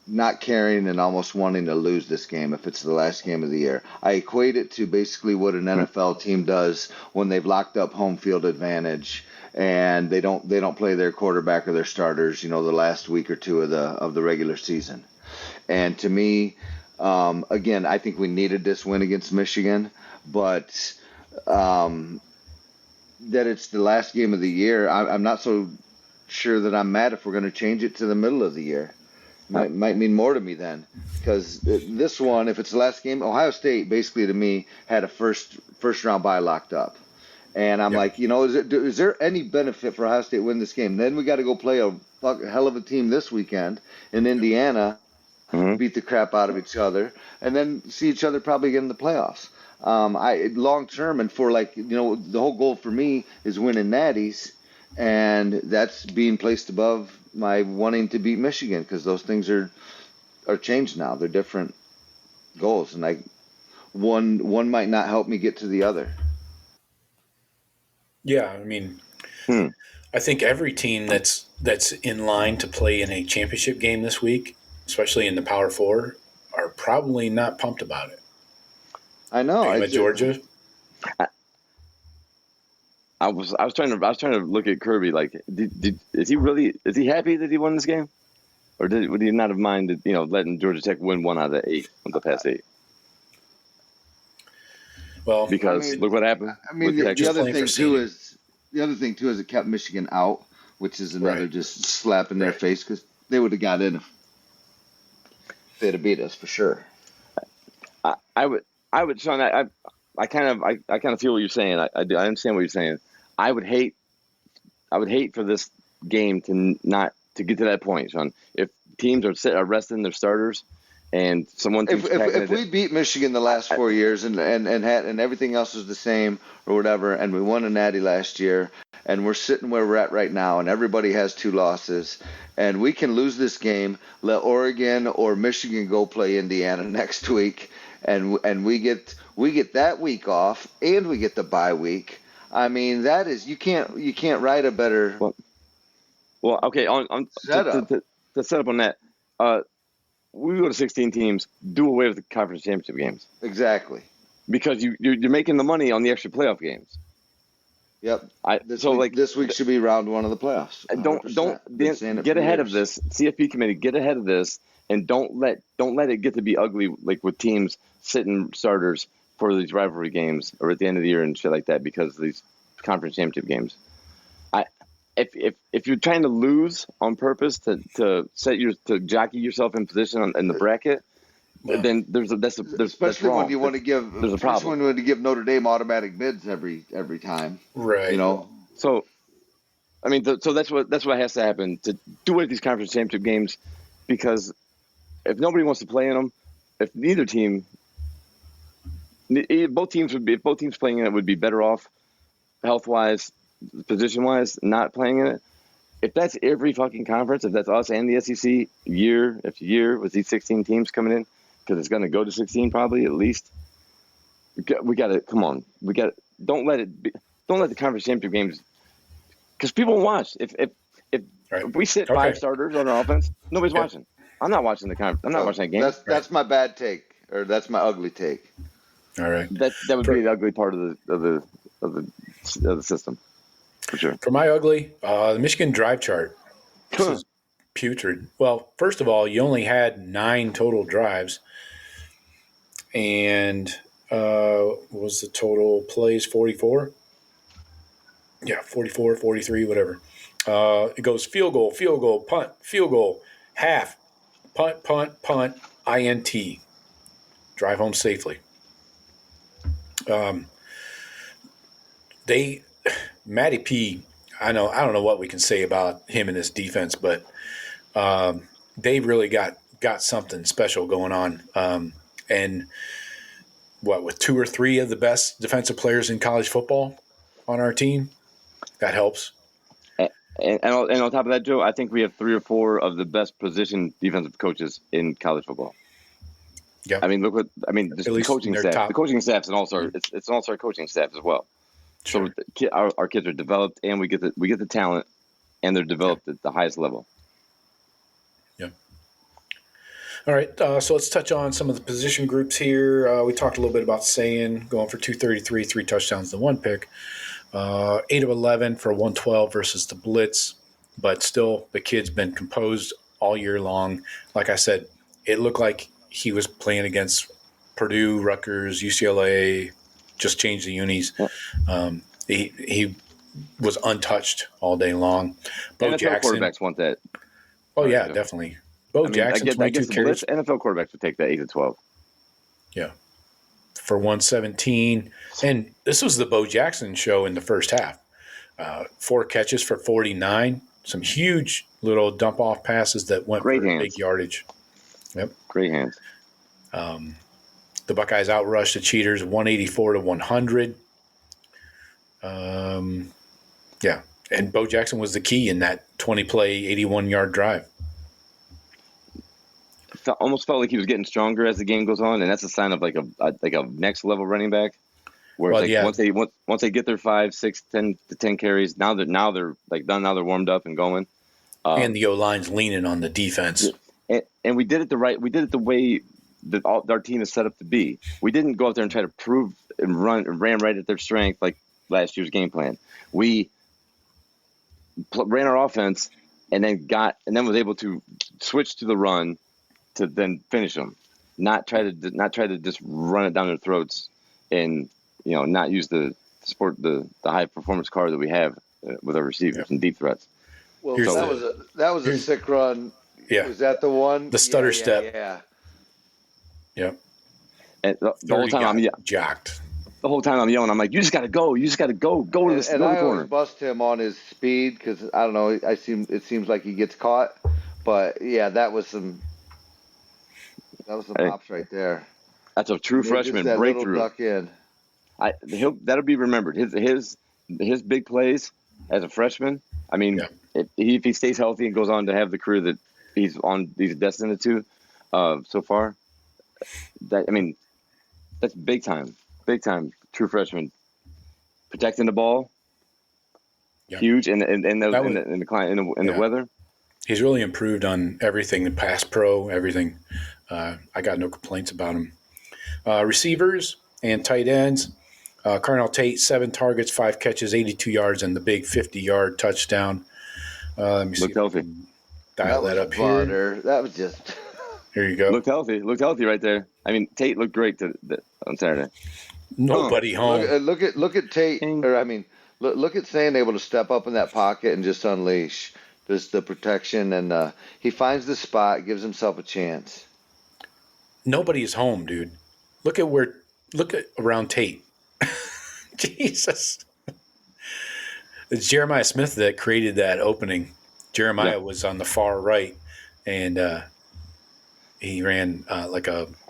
D: not caring and almost wanting to lose this game if it's the last game of the year. I equate it to basically what an NFL team does when they've locked up home field advantage and they don't play their quarterback or their starters, the last week or two of the regular season. And to me, again, I think we needed this win against Michigan, but that it's the last game of the year, I'm not so sure that I'm mad if we're going to change it to the middle of the year. Might mean more to me then, because this one, if it's the last game, Ohio State basically to me had a first round bye locked up, and I'm like, is there any benefit for Ohio State to win this game? Then we got to go play a hell of a team this weekend in Indiana, beat the crap out of each other, and then see each other probably again in the playoffs. Long term, and for the whole goal for me is winning natties, and that's being placed above my wanting to beat Michigan, because those things are changed now. They're different goals, and one might not help me get to the other.
B: Yeah, I mean, I think every team that's in line to play in a championship game this week, especially in the Power Four, are probably not pumped about it.
D: I know.
B: At Georgia.
C: I was trying to look at Kirby like, is he happy that he won this game, or would he not have minded letting Georgia Tech win 1 out of 8 of the past 8?
B: Well,
C: because look what happened.
D: I mean, the other thing too is it kept Michigan out, which is another just slap in their face, because they would have got in if they'd have beat us for sure.
C: I would, Sean. I kind of feel what you're saying. I understand what you're saying. I would hate for this game to get to that point, Sean. If teams are resting their starters, and someone
D: if we beat Michigan the last 4 years and everything else was the same or whatever, and we won a natty last year, and we're sitting where we're at right now, and everybody has 2 losses, and we can lose this game, let Oregon or Michigan go play Indiana next week, and we get that week off, and we get the bye week. I mean, that is you can't write a better.
C: Well, okay. On
D: setup.
C: To set up on that, we go to 16 teams. Do away with the conference championship games.
D: Exactly.
C: Because you're making the money on the extra playoff games.
D: Yep. This week should be round 1 of the playoffs. 100%.
C: Don't get ahead of this. CFP committee, get ahead of this, and don't let it get to be ugly like with teams sitting starters for these rivalry games or at the end of the year and shit like that because of these conference championship games. If you're trying to lose on purpose to jockey yourself in position in the bracket, then there's
D: especially when you want to give
C: there's a problem.
D: When you want to give Notre Dame automatic bids every time,
B: right?
D: You know.
C: So, I mean, so that's what has to happen to do with these conference championship games, because if nobody wants to play in them, if both teams playing in it would be better off health wise, position wise, not playing in it. If that's every fucking conference, if that's us and the SEC year after year with these 16 teams coming in, because it's going to go to 16 probably at least. We got to come on. Don't let the conference championship games, because people won't watch. If we sit 5 starters on our offense, nobody's watching. I'm not watching the conference. I'm not watching that game.
D: That's my bad take, or that's my ugly take.
B: All right.
C: That would be the ugly part of the system, for sure.
B: For my ugly, the Michigan drive chart. This is putrid. Well, first of all, you only had 9 total drives, and was the total plays 44? Yeah, 44, 43, whatever. It goes field goal, punt, field goal, half, punt, INT. Drive home safely. Matty P, I don't know what we can say about him and his defense, but they really got something special going on. And with 2 or 3 of the best defensive players in college football on our team, that helps.
C: And on top of that, Joe, I think we have 3 or 4 of the best position defensive coaches in college football.
B: Yeah.
C: I mean, the coaching staff.
B: Top.
C: The coaching staff's an all-star. It's an all-star coaching staff as well.
B: Sure.
C: So our kids are developed, and we get the talent, and they're developed at the highest level.
B: Yeah. All right. So let's touch on some of the position groups here. We talked a little bit about Sayin going for 233, 3 touchdowns and 1 pick. 8 of 11 for 112 versus the blitz, but still the kid's been composed all year long. Like I said, it looked like he was playing against Purdue, Rutgers, UCLA, just changed the unis. He was untouched all day long. Bo
C: NFL
B: Jackson,
C: quarterbacks want that.
B: Oh, yeah, definitely. Bo Jackson, 22 carries.
C: NFL quarterbacks would take that 8 to 12.
B: Yeah. For 117. And this was the Bo Jackson show in the first half. 4 catches for 49. Some huge little dump-off passes that went for big yardage. Yep.
C: Great hands.
B: The Buckeyes outrushed the Cheaters 184 to 100. Yeah. And Bo Jackson was the key in that 20-play, 81-yard drive.
C: Almost felt like he was getting stronger as the game goes on, and that's a sign of like a next level running back. Where once they get their 5, 6, 10 to 10 carries, now they're warmed up and going.
B: And the O-line's leaning on the defense.
C: And we did it the way that our team is set up to be. We didn't go out there and try to prove and ran right at their strength like last year's game plan. We ran our offense and then was able to switch to the run to then finish them. Not try to just run it down their throats and not use the high performance card that we have with our receivers and deep threats.
D: Well, that was a sick run.
B: Yeah.
D: Was that the one?
B: The stutter step.
D: Yeah.
B: Yep.
C: And the whole time
B: jacked.
C: the whole time I'm yelling, I'm like, you just got to go. You just got to go to the
D: And I
C: corner.
D: always bust him on his speed because I don't know. It seems like he gets caught, but yeah, that was some hops right there.
C: That's a true freshman
D: that
C: breakthrough.
D: Little duck in.
C: That'll be remembered. His big plays as a freshman. I mean, if he stays healthy and goes on to have the career that he's destined to, so far, that's big time true freshman protecting the ball, huge, and the weather.
B: He's really improved on everything, the pass pro, everything. I got no complaints about him. Receivers and tight ends. Carnell Tate, 7 targets, 5 catches, 82 yards, and the big 50-yard touchdown. Let me see.
C: Looked healthy.
B: Dial that up here.
D: That was just.
B: Here you go.
C: Looked healthy right there. I mean, Tate looked great on Saturday.
B: Nobody home.
D: Look at Tate, look at Sayin able to step up in that pocket and just unleash just the protection, and he finds the spot, gives himself a chance.
B: Nobody is home, dude. Look at around Tate. Jesus. It's Jeremiah Smith that created that opening. Jeremiah was on the far right, and he ran I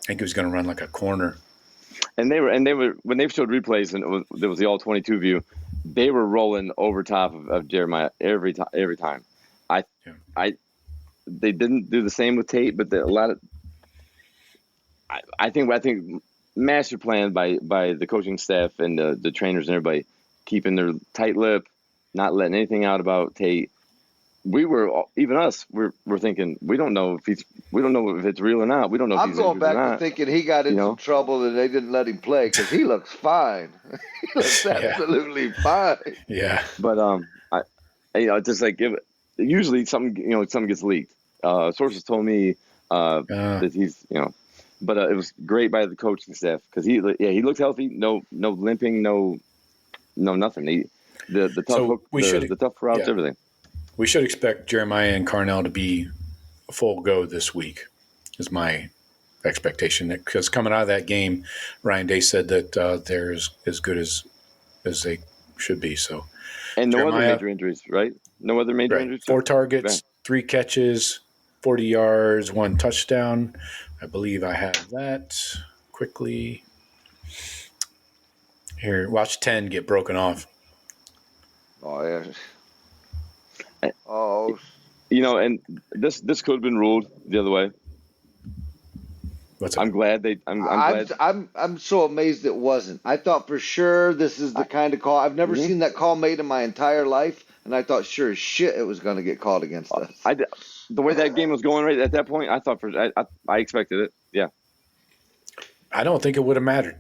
B: think he was going to run like a corner.
C: And they were when they showed replays and there was the all 22 view, they were rolling over top of Jeremiah every time. They didn't do the same with Tate, but I think master plan by the coaching staff and the trainers and everybody, keeping their tight lip, not letting anything out about Tate. We're thinking we don't know if it's real or not. We don't know.
D: I'm going back to thinking he got in some trouble and they didn't let him play because he looks fine. He looks absolutely fine.
B: Yeah,
C: but just like usually something gets leaked. Sources told me that he's but it was great by the coaching staff because he looked healthy. No limping, no nothing. The tough routes, everything.
B: We should expect Jeremiah and Carnell to be a full go this week, is my expectation. Because coming out of that game, Ryan Day said that they're as good as they should be. So,
C: and no other major injuries, right? No other major injuries.
B: 4 targets, 3 catches, 40 yards, 1 touchdown. I believe I have that quickly. Here, watch 10 get broken off.
D: Oh, yeah.
C: And this could have been ruled the other way. I'm glad I'm
D: so amazed it wasn't. I thought for sure this is the kind of call. I've never seen that call made in my entire life, and I thought sure as shit it was going to get called against us.
C: The way that game was going right at that point, I thought I expected it. Yeah.
B: I don't think it would have mattered.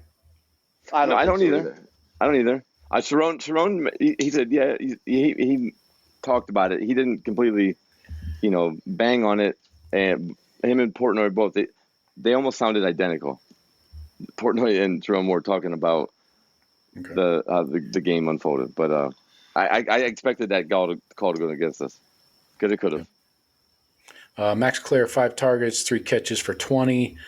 C: I don't either. I don't either. Sharon, he said, yeah, he talked about it. He didn't completely, bang on it. And him and Portnoy both, they almost sounded identical. Portnoy and Jerome were talking about the game unfolded, but I expected that call to go against us because it could have.
B: Max Clare, 5 targets, 3 catches for 20.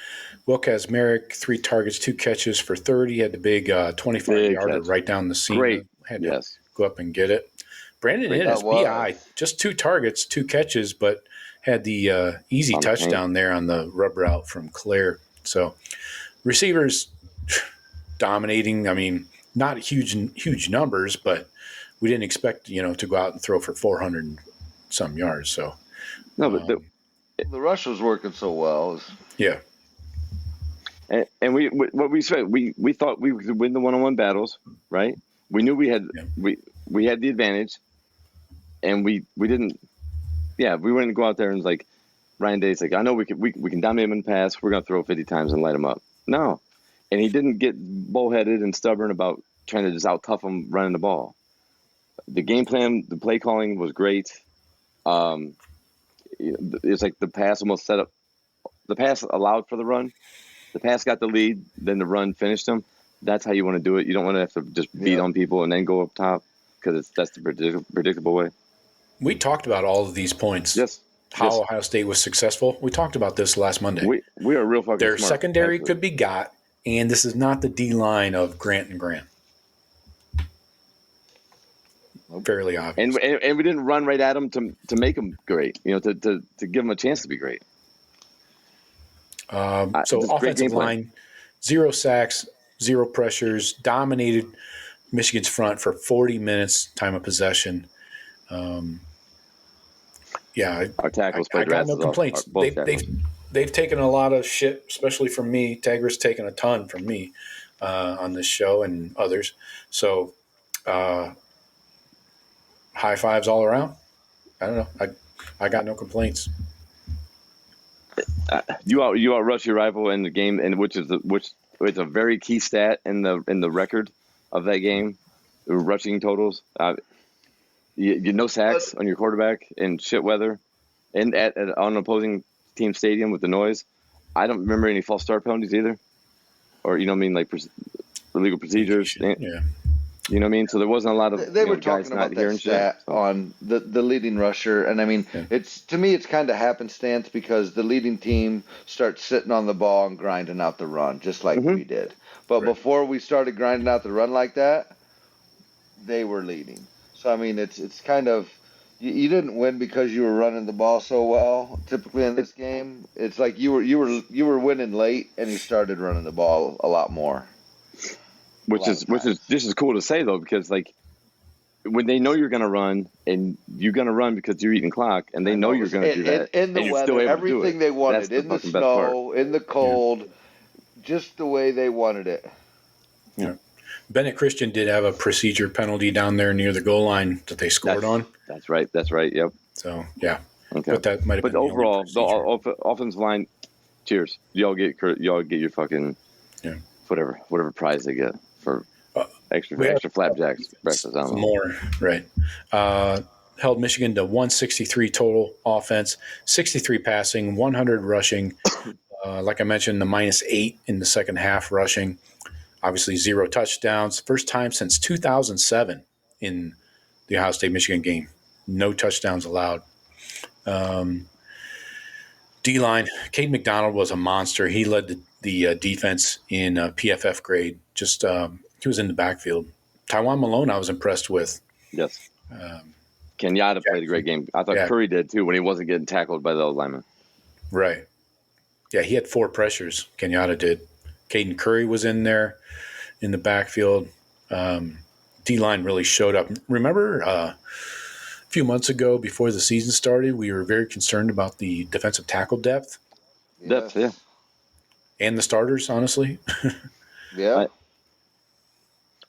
B: Wilkaz Merrick, 3 targets, 2 catches for 30. Had the big 25-yarder right down the seam.
C: Great.
B: Had to go up and get it. Brandon Ennis, BI, just 2 targets, 2 catches, but had the easy touchdown there on the rub route from Clare. So receivers dominating. I mean, not huge numbers, but we didn't expect, to go out and throw for 400 and some yards. So
C: no, but
D: the rush was working so well.
B: Yeah.
C: And what we said, we thought we could win the one-on-one battles, right? We knew we had we had the advantage, and we didn't. Yeah, we wouldn't go out there and like Ryan Day's like, I know we can dominate him in pass. We're gonna throw 50 times and light him up. No, and he didn't get bullheaded and stubborn about trying to just out tough him running the ball. The game plan, the play calling was great. It's like the pass almost set up. The pass allowed for the run. The pass got the lead, then the run finished them. That's how you want to do it. You don't want to have to just beat on people and then go up top because that's the predictable way.
B: We talked about all of these points.
C: Yes.
B: How Ohio State was successful. We talked about this last Monday.
C: We are real fucking
B: Their
C: smart.
B: secondary could be got, And this is not the D-line of Grant and Grant. Fairly obvious.
C: And we didn't run right at them to make them great, to give them a chance to be great.
B: So offensive line, 0 sacks, 0 pressures, dominated Michigan's front for 40 minutes time of possession.
C: Our tackles
B: I got no complaints. They've taken a lot of shit, especially from me. Tagra's taken a ton from me on this show and others. So high fives all around. I don't know. I got no complaints.
C: You outrush your rival in the game, and which is a very key stat in the record of that game, the rushing totals. You no sacks on your quarterback in shit weather, and on an opposing team stadium with the noise. I don't remember any false start penalties either, or like illegal procedures.
B: Yeah.
C: You know what I mean? So there wasn't a lot of
D: they were
C: guys
D: talking
C: not
D: about
C: hearing
D: that stat
C: shit.
D: on the leading rusher, and I mean, it's to me it's kind of happenstance because the leading team starts sitting on the ball and grinding out the run just like we did. But before we started grinding out the run like that, they were leading. So I mean, it's kind of you didn't win because you were running the ball so well. Typically in this game, it's like you were winning late and you started running the ball a lot more.
C: Which is this is cool to say though, because like when they know you're gonna run and you're gonna run because you're eating clock and they know you're gonna do that
D: in the weather, everything they wanted, in the snow, in the cold, just the way they wanted it.
B: Yeah. Bennett Christian did have a procedure penalty down there near the goal line that they scored on.
C: That's right. Yep.
B: So yeah.
C: Okay.
B: But that might have been the
C: overall, the offensive line. Cheers. Y'all get your fucking whatever prize they get for extra flapjacks breakfast. I don't know.
B: More right. Held Michigan to 163 total offense, 63 passing, 100 rushing. Like I mentioned, the -8 in the second half rushing. Obviously, 0 touchdowns. First time since 2007 in the Ohio State-Michigan game. No touchdowns allowed. D-line, Cade McDonald was a monster. He led the defense in PFF grade. He was in the backfield. Taiwan Malone, I was impressed with.
C: Yes. Kenyatta played a great game. I thought Curry did too when he wasn't getting tackled by the old lineman.
B: Right. Yeah, he had 4 pressures. Kenyatta did. Caden Curry was in there in the backfield. D-line really showed up. Remember a few months ago before the season started, we were very concerned about the defensive tackle depth.
C: Depth, yeah.
B: And the starters, honestly.
D: Yeah.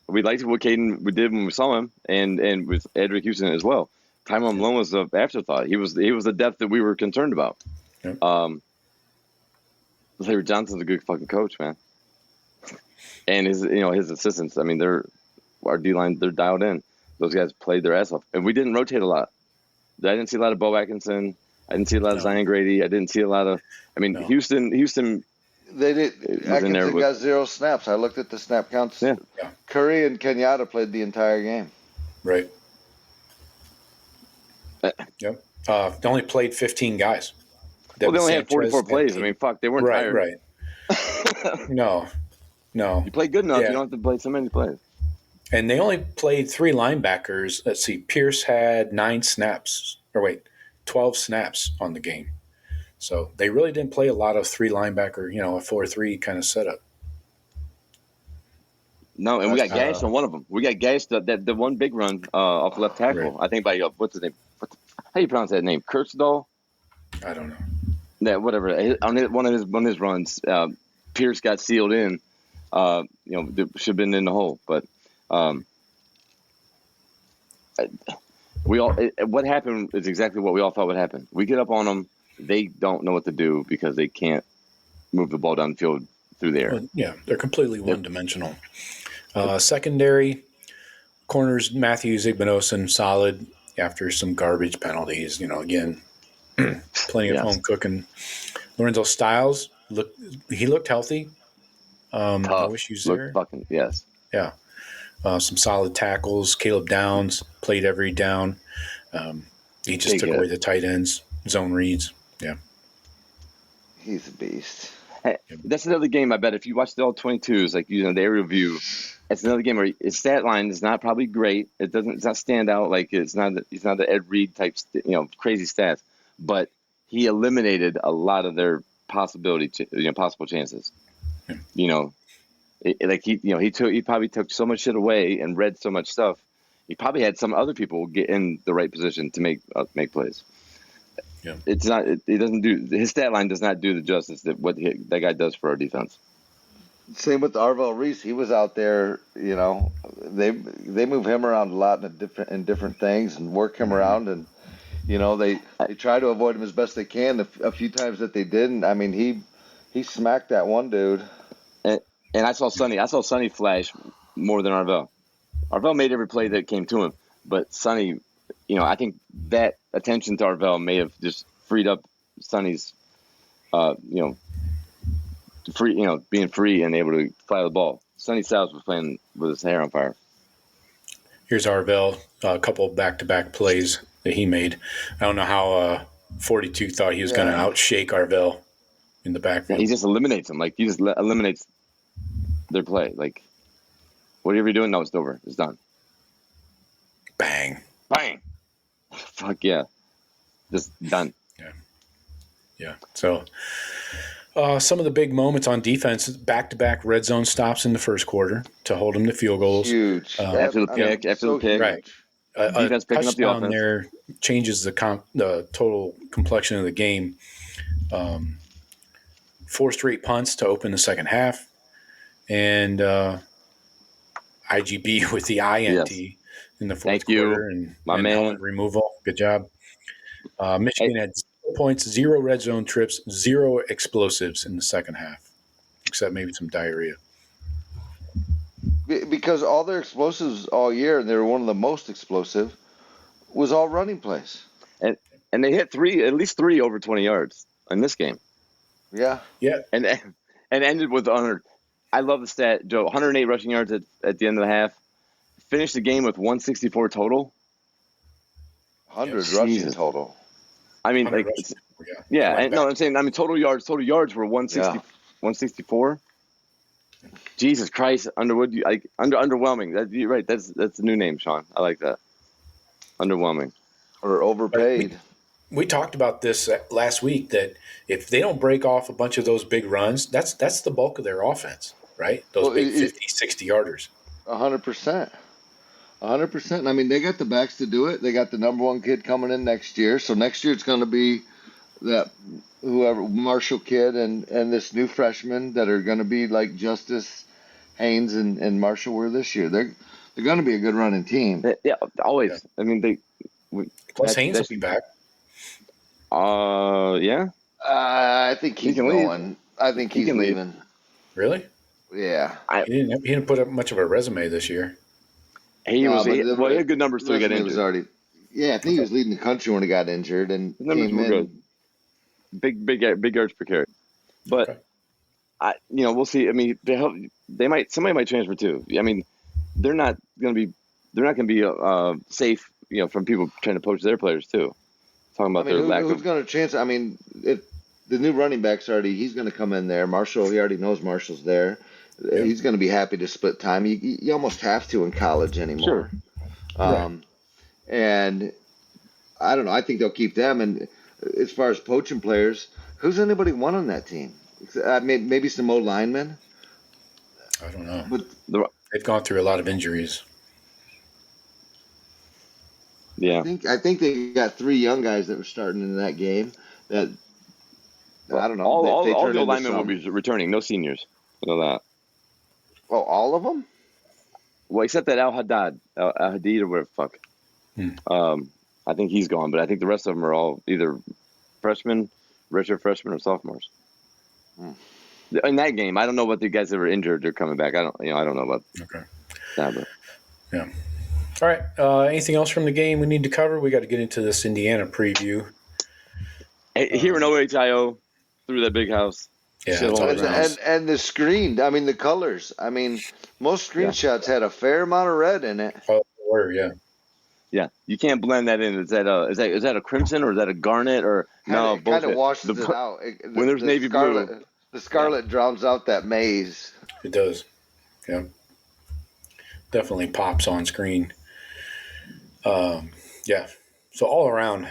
C: We liked what Caden did when we saw him, and with Edric Houston as well. Taiwan Malone was the afterthought. He was the depth that we were concerned about.
B: Yep.
C: Larry Johnson's a good fucking coach, man. And his assistants. I mean, our D line. They're dialed in. Those guys played their ass off, and we didn't rotate a lot. I didn't see a lot of Bo Atkinson. I didn't see a lot of Zion Grady. I didn't see a lot of. I mean, Houston.
D: They did. Atkinson got 0 snaps. I looked at the snap counts.
C: Yeah.
D: Curry and Kenyatta played the entire game.
B: Right. Yep. They only played 15 guys.
C: Well, they only had 44 plays. I mean, fuck, they weren't tired.
B: Right. No.
C: You play good enough, you don't have to play so many plays.
B: And they only played 3 linebackers. Let's see. Pierce had 12 snaps on the game. So they really didn't play a lot of 3 linebacker, a 4-3 kind of setup.
C: No, and we got gashed on one of them. We got gashed the one big run off the left tackle. Right. I think by what's his name? How you pronounce that name? Kurtzdahl?
B: I don't know.
C: Yeah, whatever. On one of his runs, Pierce got sealed in. Should have been in the hole, but what happened is exactly what we all thought would happen. We get up on them. They don't know what to do because they can't move the ball down the field through the air.
B: Well, yeah, they're completely one-dimensional. Secondary corners, Matthews, Igbinosun, solid after some garbage penalties. Again, plenty of home cooking. Lorenzo Styles looked healthy. No issues there.
C: Yes.
B: Yeah. Some solid tackles. Caleb Downs played every down. He just took away the tight ends, zone reads. Yeah.
D: He's a beast.
C: Hey, that's another game. I bet if you watched all 22s, like the aerial view, it's another game where his stat line is not probably great. It's not stand out. Like he's not the Ed Reed type, crazy stats. But he eliminated a lot of their possible chances. Yeah. He probably took so much shit away and read so much stuff. He probably had some other people get in the right position to make plays.
B: Yeah.
C: It's not. It doesn't do his stat line does not do the justice that that guy does for our defense.
D: Same with Arvell Reese. He was out there. They move him around a lot in different things and work him around, and they try to avoid him as best they can. A few times that they didn't, I mean, he smacked that one dude.
C: And I saw Sonny flash more than Arvell. Arvell made every play that came to him, but Sonny, I think that attention to Arvell may have just freed up Sonny's, being free and able to fly the ball. Sonny Styles was playing with his hair on fire.
B: Here's Arvell, a couple back-to-back plays that he made. I don't know how 42 thought he was going to outshake Arvell in the backfield.
C: Yeah, he just eliminates them. Like, he just eliminates their play. Like, whatever you're doing, no, it's over. It's done.
B: Bang.
C: Bang. Fuck yeah. Just done.
B: Yeah. So some of the big moments on defense, back-to-back red zone stops in the first quarter to hold them to field goals.
D: Huge.
C: After the pick.
B: Right.
C: Defense picking up the
B: touchdown
C: offense.
B: there changes the total complexion of the game. 4 straight punts to open the second half. And IGB with the INT in the fourth quarter. And helmet removal. Good job. Michigan had 0 points, 0 red zone trips, 0 explosives in the second half, except maybe some diarrhea.
D: Because all their explosives all year, and they were one of the most explosive, was all running plays.
C: And they hit at least three over 20 yards in this game.
D: Yeah.
B: Yeah.
C: And ended with 100. I love the stat, Joe. 108 rushing yards at the end of the half. Finished the game with 164 total.
D: 100 rushing total.
C: I mean, like, I'm saying, total yards were 164. Jesus Christ, Underwood, underwhelming. You're right. That's the new name, Sean. I like that. Underwhelming.
D: Or overpaid.
B: We talked about this last week, that if they don't break off a bunch of those big runs, that's the bulk of their offense, right? Those big 50, 60-yarders.
D: 100%. 100%. I mean, they got the backs to do it. They got the number one kid coming in next year. So next year it's going to be that whoever, Marshall kid and this new freshman that are going to be like Justice Haynes and Marshall were this year. They're going to be a good running team.
C: Yeah, always. Yeah. I mean,
B: plus Haynes will be back.
C: Yeah.
D: I think he's going. I think he's leaving.
B: Really?
D: Yeah.
B: He didn't put up much of a resume this year.
C: He had good numbers till he got injured.
D: I think he was leading the country when he got injured, and
C: the numbers were good. Big yards per carry. But we'll see. I mean, somebody might transfer too. I mean, they're not going to be safe, from people trying to poach their players too. Talking about their lack of.
D: Who's going to transfer? I mean, if the new running back's he's going to come in there. Marshall, he already knows Marshall's there. Yeah. He's going to be happy to split time. You almost have to in college anymore.
C: Sure.
D: And I don't know. I think they'll keep them. And as far as poaching players, who's anybody won on that team? Maybe some old linemen.
B: I don't know.
D: But
B: they've gone through a lot of injuries.
C: Yeah.
D: I think they got 3 young guys that were starting in that game. That I don't know.
C: All the linemen will be returning. No seniors. I know that.
D: Oh, all of them?
C: Well, except that Al-Hadid or whatever the fuck. I think he's gone, but I think the rest of them are all either freshmen, redshirt freshmen, or sophomores. In that game, I don't know what the guys that were injured are coming back. I don't know about that. But.
B: Yeah. All right. Anything else from the game we need to cover? We got to get into this Indiana preview.
C: Here in OHIO, through that big house.
B: Yeah,
D: and the screen. I mean, the colors. I mean, most screenshots had a fair amount of red in it.
B: Oh, yeah.
C: Yeah, you can't blend that in. Is that a crimson or is that a garnet or no?
D: It kind of washes it out.
C: When there's navy blue,
D: The Scarlet drowns out that maze.
B: It does. Yeah. Definitely pops on screen. Yeah. So all around,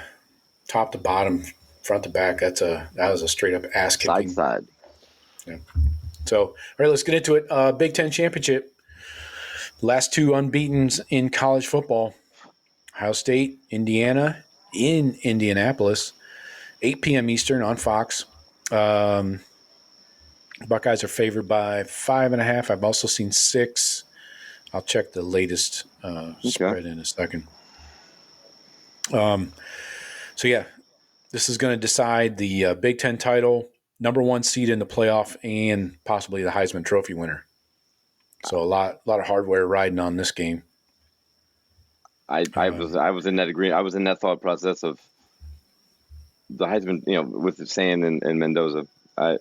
B: top to bottom, front to back, that was a straight up ass kicking.
C: Side.
B: Yeah. So, all right, let's get into it. Big Ten championship. Last two unbeatens in college football. Ohio State, Indiana, in Indianapolis, 8 p.m. Eastern on Fox. Buckeyes are favored by 5.5. I've also seen 6. I'll check the latest spread in a second. So, yeah, this is going to decide the Big Ten title, number 1 seed in the playoff, and possibly the Heisman Trophy winner. So a lot of hardware riding on this game.
C: I was in that agreement. I was in that thought process of the Heisman, with Sayin and Mendoza.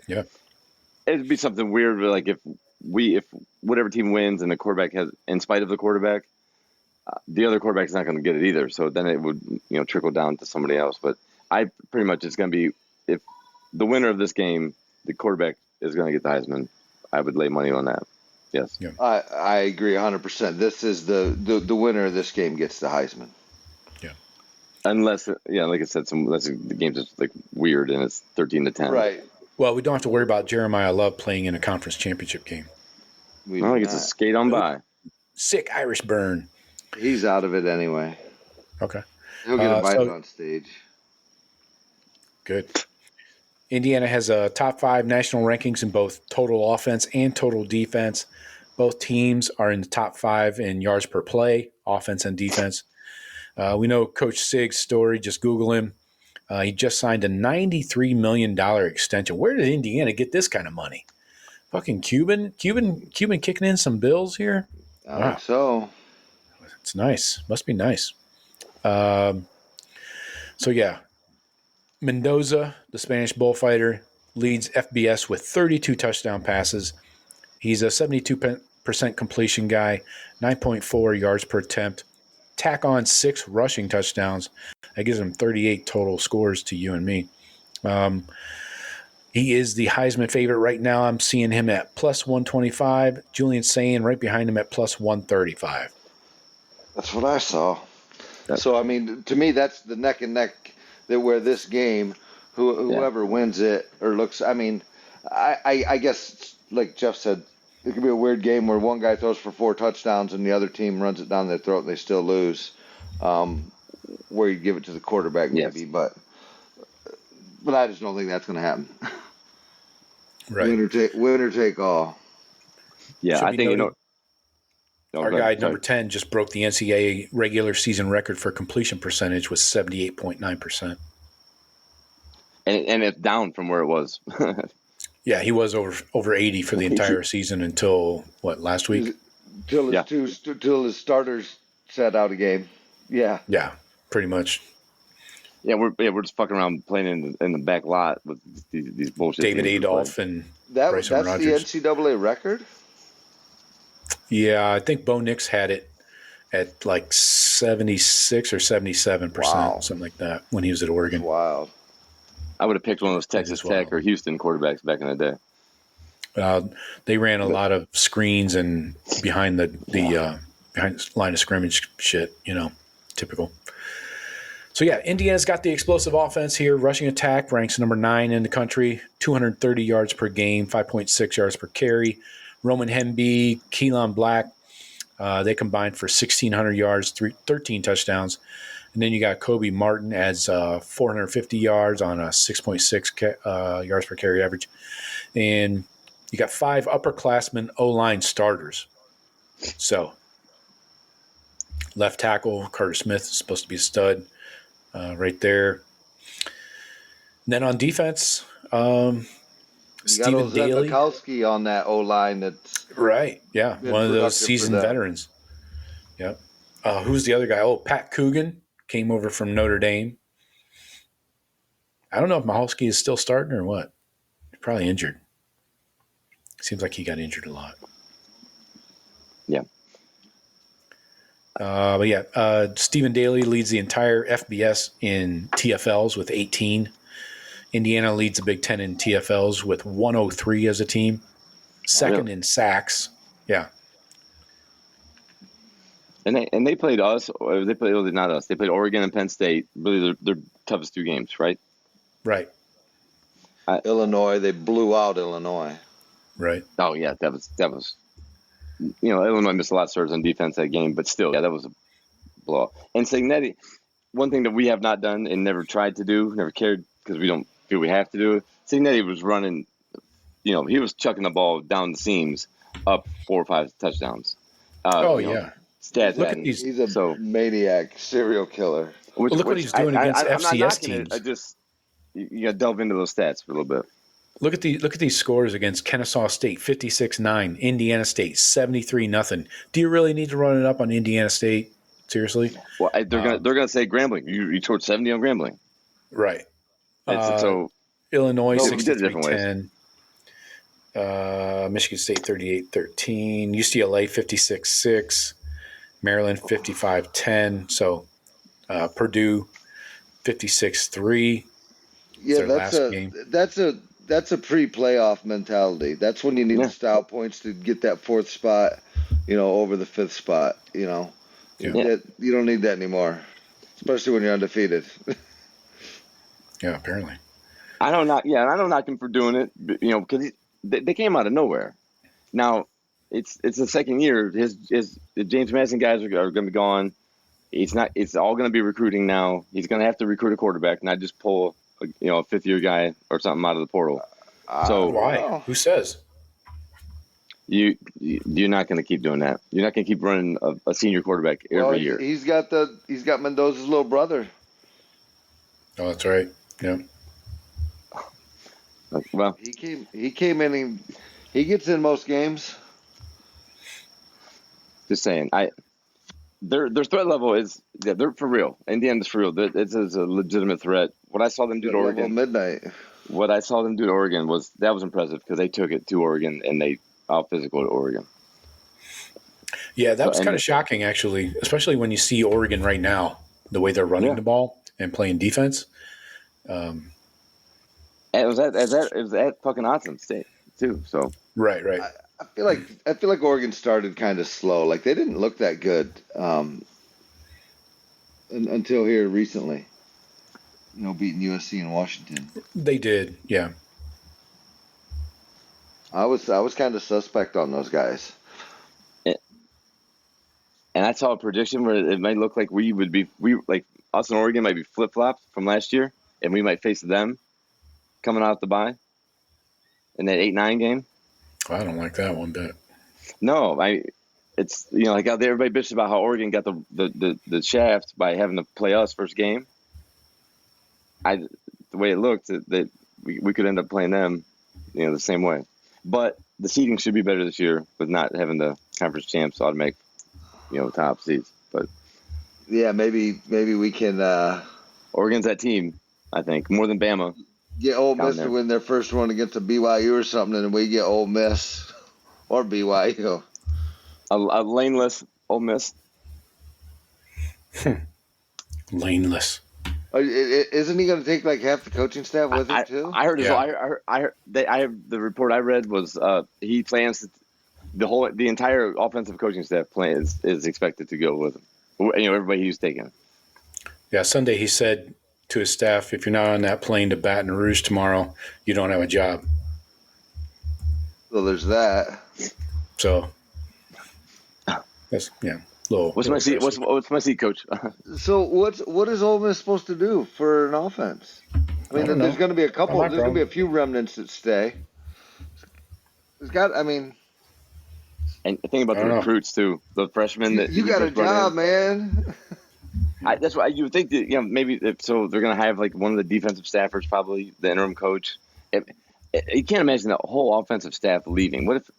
B: Yeah,
C: it'd be something weird, like if whatever team wins and the quarterback has, in spite of the quarterback, the other quarterback's not going to get it either. So then it would trickle down to somebody else. But I pretty much it's going to be, if the winner of this game, the quarterback is going to get the Heisman. I would lay money on that. Yes.
B: Yeah.
D: I agree 100%. This is the winner of this game gets the Heisman.
B: Yeah.
C: Unless, like I said, unless the game's just like weird and it's 13-10.
D: Right.
B: Well, we don't have to worry about Jeremiah Love playing in a conference championship game.
C: He gets to skate on by.
B: Sick Irish burn.
D: He's out of it anyway.
B: Okay.
D: He'll get invited on stage.
B: Good. Indiana has a top 5 national rankings in both total offense and total defense. Both teams are in the top 5 in yards per play, offense and defense. We know Coach Sig's story. Just Google him. He just signed a $93 million extension. Where did Indiana get this kind of money? Fucking Cuban kicking in some bills here?
D: I think so.
B: It's nice. Must be nice. So, yeah. Mendoza, the Spanish bullfighter, leads FBS with 32 touchdown passes. He's a 72% completion guy, 9.4 yards per attempt. Tack on 6 rushing touchdowns. That gives him 38 total scores to you and me. He is the Heisman favorite right now. I'm seeing him at plus 125. Julian Sayin right behind him at plus 135.
D: That's what I saw. So, I mean, to me, that's the neck and neck that where this game, whoever wins it or looks, I mean, I guess, like Jeff said, it could be a weird game where one guy throws for 4 touchdowns and the other team runs it down their throat and they still lose, where you give it to the quarterback maybe, but I just don't think that's going to happen.
B: Right.
D: Winner take all.
C: Yeah, I think,
B: our guy, number 10, just broke the NCAA regular season record for completion percentage with 78.9%.
C: And it's down from where it was.
B: Yeah, he was over 80 for the entire season until, last week?
D: Till his starters sat out a game. Yeah.
B: Yeah, pretty much.
C: Yeah, we're just fucking around playing in the back lot with these bullshit.
B: David Adolph and
D: that's
B: Rogers.
D: The NCAA record?
B: Yeah, I think Bo Nix had it at like 76 or 77%, something like that, when he was at Oregon.
D: Wild.
C: I would have picked one of those Texas Tech or Houston quarterbacks back in the day.
B: They ran a lot of screens and behind the line of scrimmage shit, typical. So, yeah, Indiana's got the explosive offense here. Rushing attack ranks number 9 in the country, 230 yards per game, 5.6 yards per carry. Roman Hemby, Keelan Black, they combined for 1,600 yards, 13 touchdowns. And then you got Kobe Martin adds 450 yards on a 6.6 yards per carry average. And you got 5 upperclassmen O-line starters. So, left tackle, Carter Smith is supposed to be a stud right there. And then on defense, Stephen Daly.
D: Mikowski on that O-line. That's
B: right. Yeah, one of those seasoned veterans. Yep. Who's the other guy? Oh, Pat Coogan came over from Notre Dame. I don't know if Michalski is still starting or what. He's probably injured. Seems like he got injured a lot.
C: Yeah.
B: But yeah, Stephen Daly leads the entire FBS in TFLs with 18. Indiana leads the Big Ten in TFLs with 103 as a team. Second in sacks. Yeah.
C: And they played us. Or they played not us. They played Oregon and Penn State. Really, their toughest 2 games, right?
B: Right.
D: Illinois, they blew out Illinois.
B: Right.
C: Oh yeah, that was. Illinois missed a lot of serves on defense that game, but still, yeah, that was a blowout. And Signetti, one thing that we have not done and never tried to do, never cared because we don't feel we have to do it. Signetti was running. He was chucking the ball down the seams, up 4 or 5 touchdowns. Stats.
B: Look at these.
D: He's a maniac, serial killer.
B: Look what he's doing against FCS teams.
C: I just you got to delve into those stats for a little bit.
B: Look at these scores against Kennesaw State 56-9, Indiana State 73-0. Do you really need to run it up on Indiana State? Seriously?
C: Well, they're gonna say Grambling. You scored 70 on Grambling,
B: right?
C: So
B: Illinois
C: we did it different ways.
B: 63-10, Michigan State 38-13, UCLA 56-6, Maryland 55-10. So Purdue 56-3.
D: Yeah, that's a pre-playoff mentality. That's when you need the style points to get that 4th spot, over the 5th spot. You don't need that anymore, especially when you're undefeated.
B: Yeah, apparently.
C: I don't knock him for doing it, because they came out of nowhere. Now, it's the second year. His James Madison guys are going to be gone. It's all going to be recruiting now. He's going to have to recruit a quarterback, not just pull a 5th-year guy or something out of the portal. So
B: why?
D: Wow.
B: Who says?
C: You're not going to keep doing that. You're not going to keep running a senior quarterback every year.
D: He's got Mendoza's little brother.
B: Oh, that's right. Yeah.
C: Well,
D: he came in. He gets in most games.
C: Just saying, their threat level is they're for real. Indiana's for real. It's a legitimate threat. What I saw them do to Oregon
D: midnight.
C: What I saw them do to Oregon was impressive because they took it to Oregon and they out physical to Oregon.
B: Yeah, that was kind of shocking, actually, especially when you see Oregon right now, the way they're running the ball and playing defense.
C: And it was at fucking Austin State too. So
B: right.
D: I feel like Oregon started kind of slow. Like they didn't look that good until here recently. Beating USC and Washington.
B: They did, yeah.
D: I was kind of suspect on those guys.
C: And I saw a prediction where it might look like we like us and Oregon might be flip flops from last year, and we might face them coming out the bye in that 8-9 game.
B: I don't like that one bit.
C: No, it's like out there everybody bitches about how Oregon got the shaft by having to play us first game. The way it looked, that we could end up playing them, the same way. But the seeding should be better this year with not having the conference champs automatic, top seeds. But
D: yeah, maybe we can.
C: Oregon's that team, I think, more than Bama.
D: Get Ole Miss to win their first one against a BYU or something, and we get Ole Miss or BYU.
C: A laneless Ole Miss.
B: Laneless.
D: Isn't he going to take like half the coaching staff with him too?
C: I heard. Yeah. I have the report I read was he plans the entire offensive coaching staff is expected to go with him. Everybody he's taking.
B: Yeah, Sunday he said to his staff, "If you're not on that plane to Baton Rouge tomorrow, you don't have a job."
D: Well, there's that.
B: So that's
C: What's my seat? What's my seat, Coach?
D: So what is Ole Miss supposed to do for an offense? I mean, there's going to be a couple. There's going to be a few remnants that stay. There's got. I mean,
C: and think about the recruits too. The freshmen that
D: you got a job, man.
C: That's what you would think that maybe so they're going to have like one of the defensive staffers, probably the interim coach. You can't imagine the whole offensive staff leaving. What if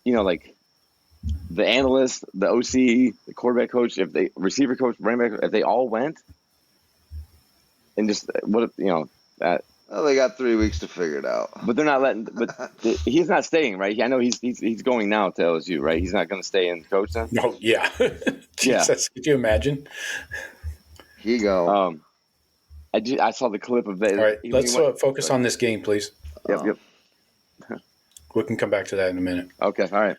C: like the analyst, the OC, the quarterback coach, receiver coach, running back, if they all went, and just that.
D: Well, they got 3 weeks to figure it out.
C: But they're not letting. But he's not staying, right? I know he's going now to LSU, right? He's not going to stay and coach then.
B: No, yeah, Jesus, could you imagine?
D: He go.
C: I saw the clip of that.
B: All right, let's focus on this game, please.
C: Yep.
B: We can come back to that in a minute.
C: Okay, all right.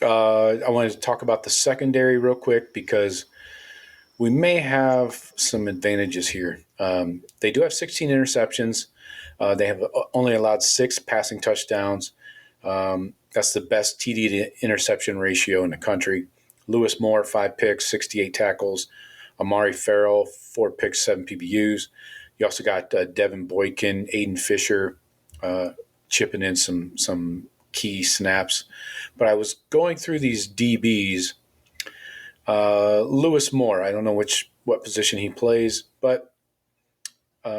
B: I wanted to talk about the secondary real quick because we may have some advantages here. They do have 16 interceptions. They have only allowed 6 passing touchdowns. That's the best TD to interception ratio in the country. Lewis Moore, 5 picks, 68 tackles. Amari Farrell, 4 picks, 7 PBUs. You also got Devin Boykin, Aiden Fisher chipping in some key snaps. But I was going through these DBs. Lewis Moore, I don't know what position he plays, but he's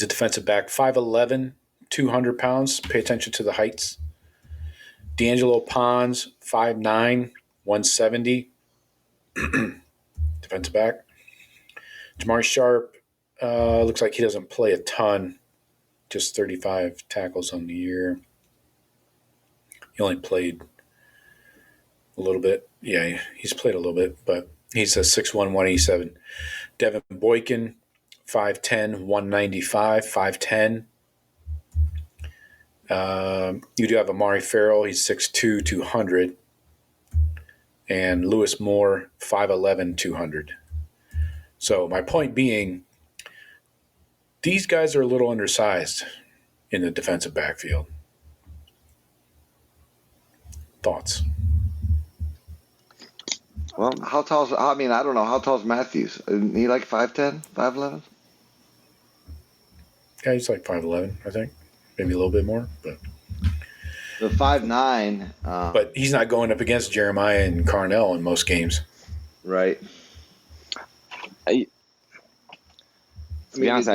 B: a defensive back, 5'11", 200 pounds. Pay attention to the heights. D'Angelo Pons, 5'9", 170. Defensive back. Jamari Sharp looks like he doesn't play a ton, just 35 tackles on the year. He only played a little bit. Yeah, he's played a little bit, but he's a 6'1", 187. Devin Boykin, 5'10", 195, 5'10". You do have Amari Farrell. He's 6'2", 200. And Lewis Moore, 5'11", 200. So my point being, these guys are a little undersized in the defensive backfield. Thoughts?
D: Well, how tall's? I mean, I don't know. How tall's Matthews? Isn't he like 5'10", 5'11"?
B: Yeah, he's like 5'11", I think. Maybe a little bit more, but
D: The 5'9".
B: But he's not going up against Jeremiah and Carnell in most games.
D: Right.
C: To be honest,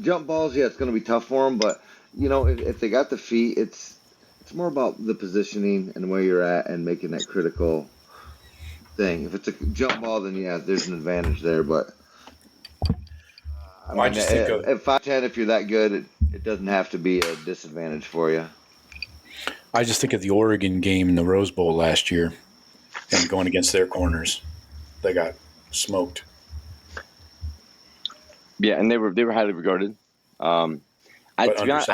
D: jump balls, yeah, it's going to be tough for them. But if they got the feet, it's more about the positioning and where you're at and making that critical thing. If it's a jump ball, then yeah, there's an advantage there. But
B: I just think
D: at 5'10", if you're that good, it doesn't have to be a disadvantage for you.
B: I just think of the Oregon game in the Rose Bowl last year and going against their corners. They got smoked.
C: Yeah, and they were highly regarded. To be honest,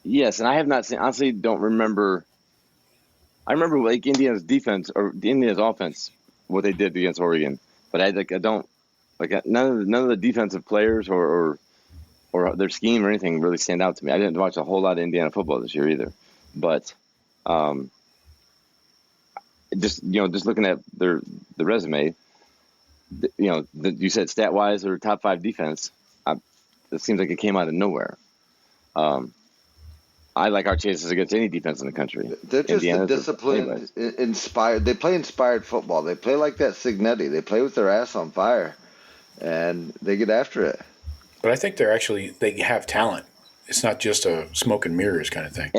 C: yes, and I have not seen. Honestly, don't remember. I remember like Indiana's defense or Indiana's offense, what they did against Oregon, but I don't none of the defensive players or their scheme or anything really stand out to me. I didn't watch a whole lot of Indiana football this year either, but just looking at the resume, you said stat wise they're top 5 defense. It seems like it came out of nowhere. I like our chances against any defense in the country.
D: They're just a disciplined, inspired. They play inspired football. They play like that Signetti. They play with their ass on fire, and they get after it.
B: But I think they have talent. It's not just a smoke and mirrors kind of thing.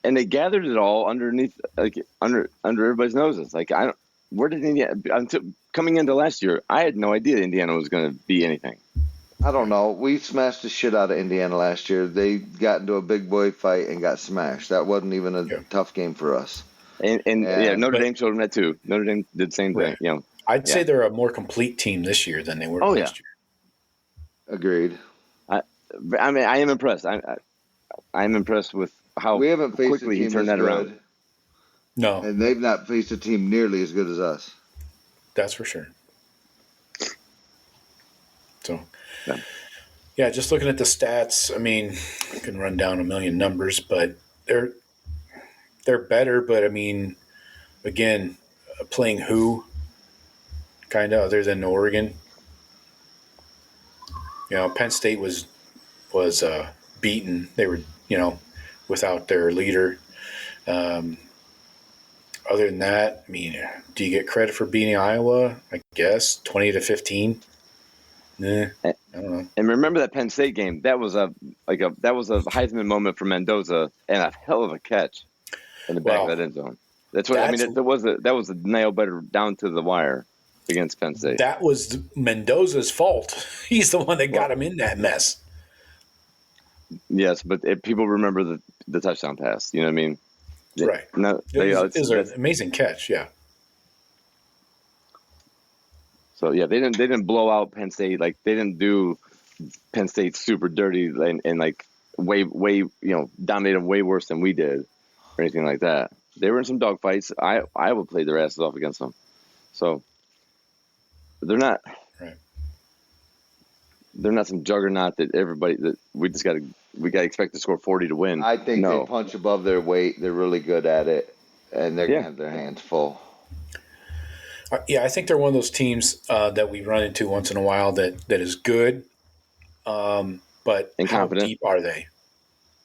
C: And they gathered it all underneath, under everybody's noses. Where did Indiana? Until coming into last year, I had no idea Indiana was going to be anything.
D: I don't know. We smashed the shit out of Indiana last year. They got into a big boy fight and got smashed. That wasn't even a tough game for us.
C: And Notre Dame showed them that too. Notre Dame did the same thing.
B: I'd say they're a more complete team this year than they were last year.
D: Agreed.
C: I am impressed. I'm impressed with how
D: we haven't faced
C: quickly he turned that around.
B: No.
D: And they've not faced a team nearly as good as us.
B: That's for sure. So, yeah, just looking at the stats, I mean, I can run down a million numbers, but they're better. But, I mean, again, playing who, kind of, other than Oregon? Penn State was beaten. They were, without their leader. Other than that, I mean, do you get credit for beating Iowa? I guess 20-15. I don't know.
C: And remember that Penn State game? That was a Heisman moment for Mendoza and a hell of a catch in the back of that end zone. That's what I mean. That was a nail biter down to the wire against Penn State.
B: That was Mendoza's fault. He's the one that got him in that mess.
C: Yes, but people remember the touchdown pass. You know what I mean?
B: Right.
C: No,
B: it was an amazing catch. Yeah.
C: So yeah, they didn't blow out Penn State. Like they didn't do Penn State super dirty and like way dominated them way worse than we did or anything like that. They were in some dogfights. Iowa played their asses off against them. So they're not
B: right.
C: They're not some juggernaut that everybody that we got to expect to score 40 to win.
D: I think they punch above their weight. They're really good at it, and they're gonna have their hands full.
B: Yeah, I think they're one of those teams that we run into once in a while that is good, but how deep are they?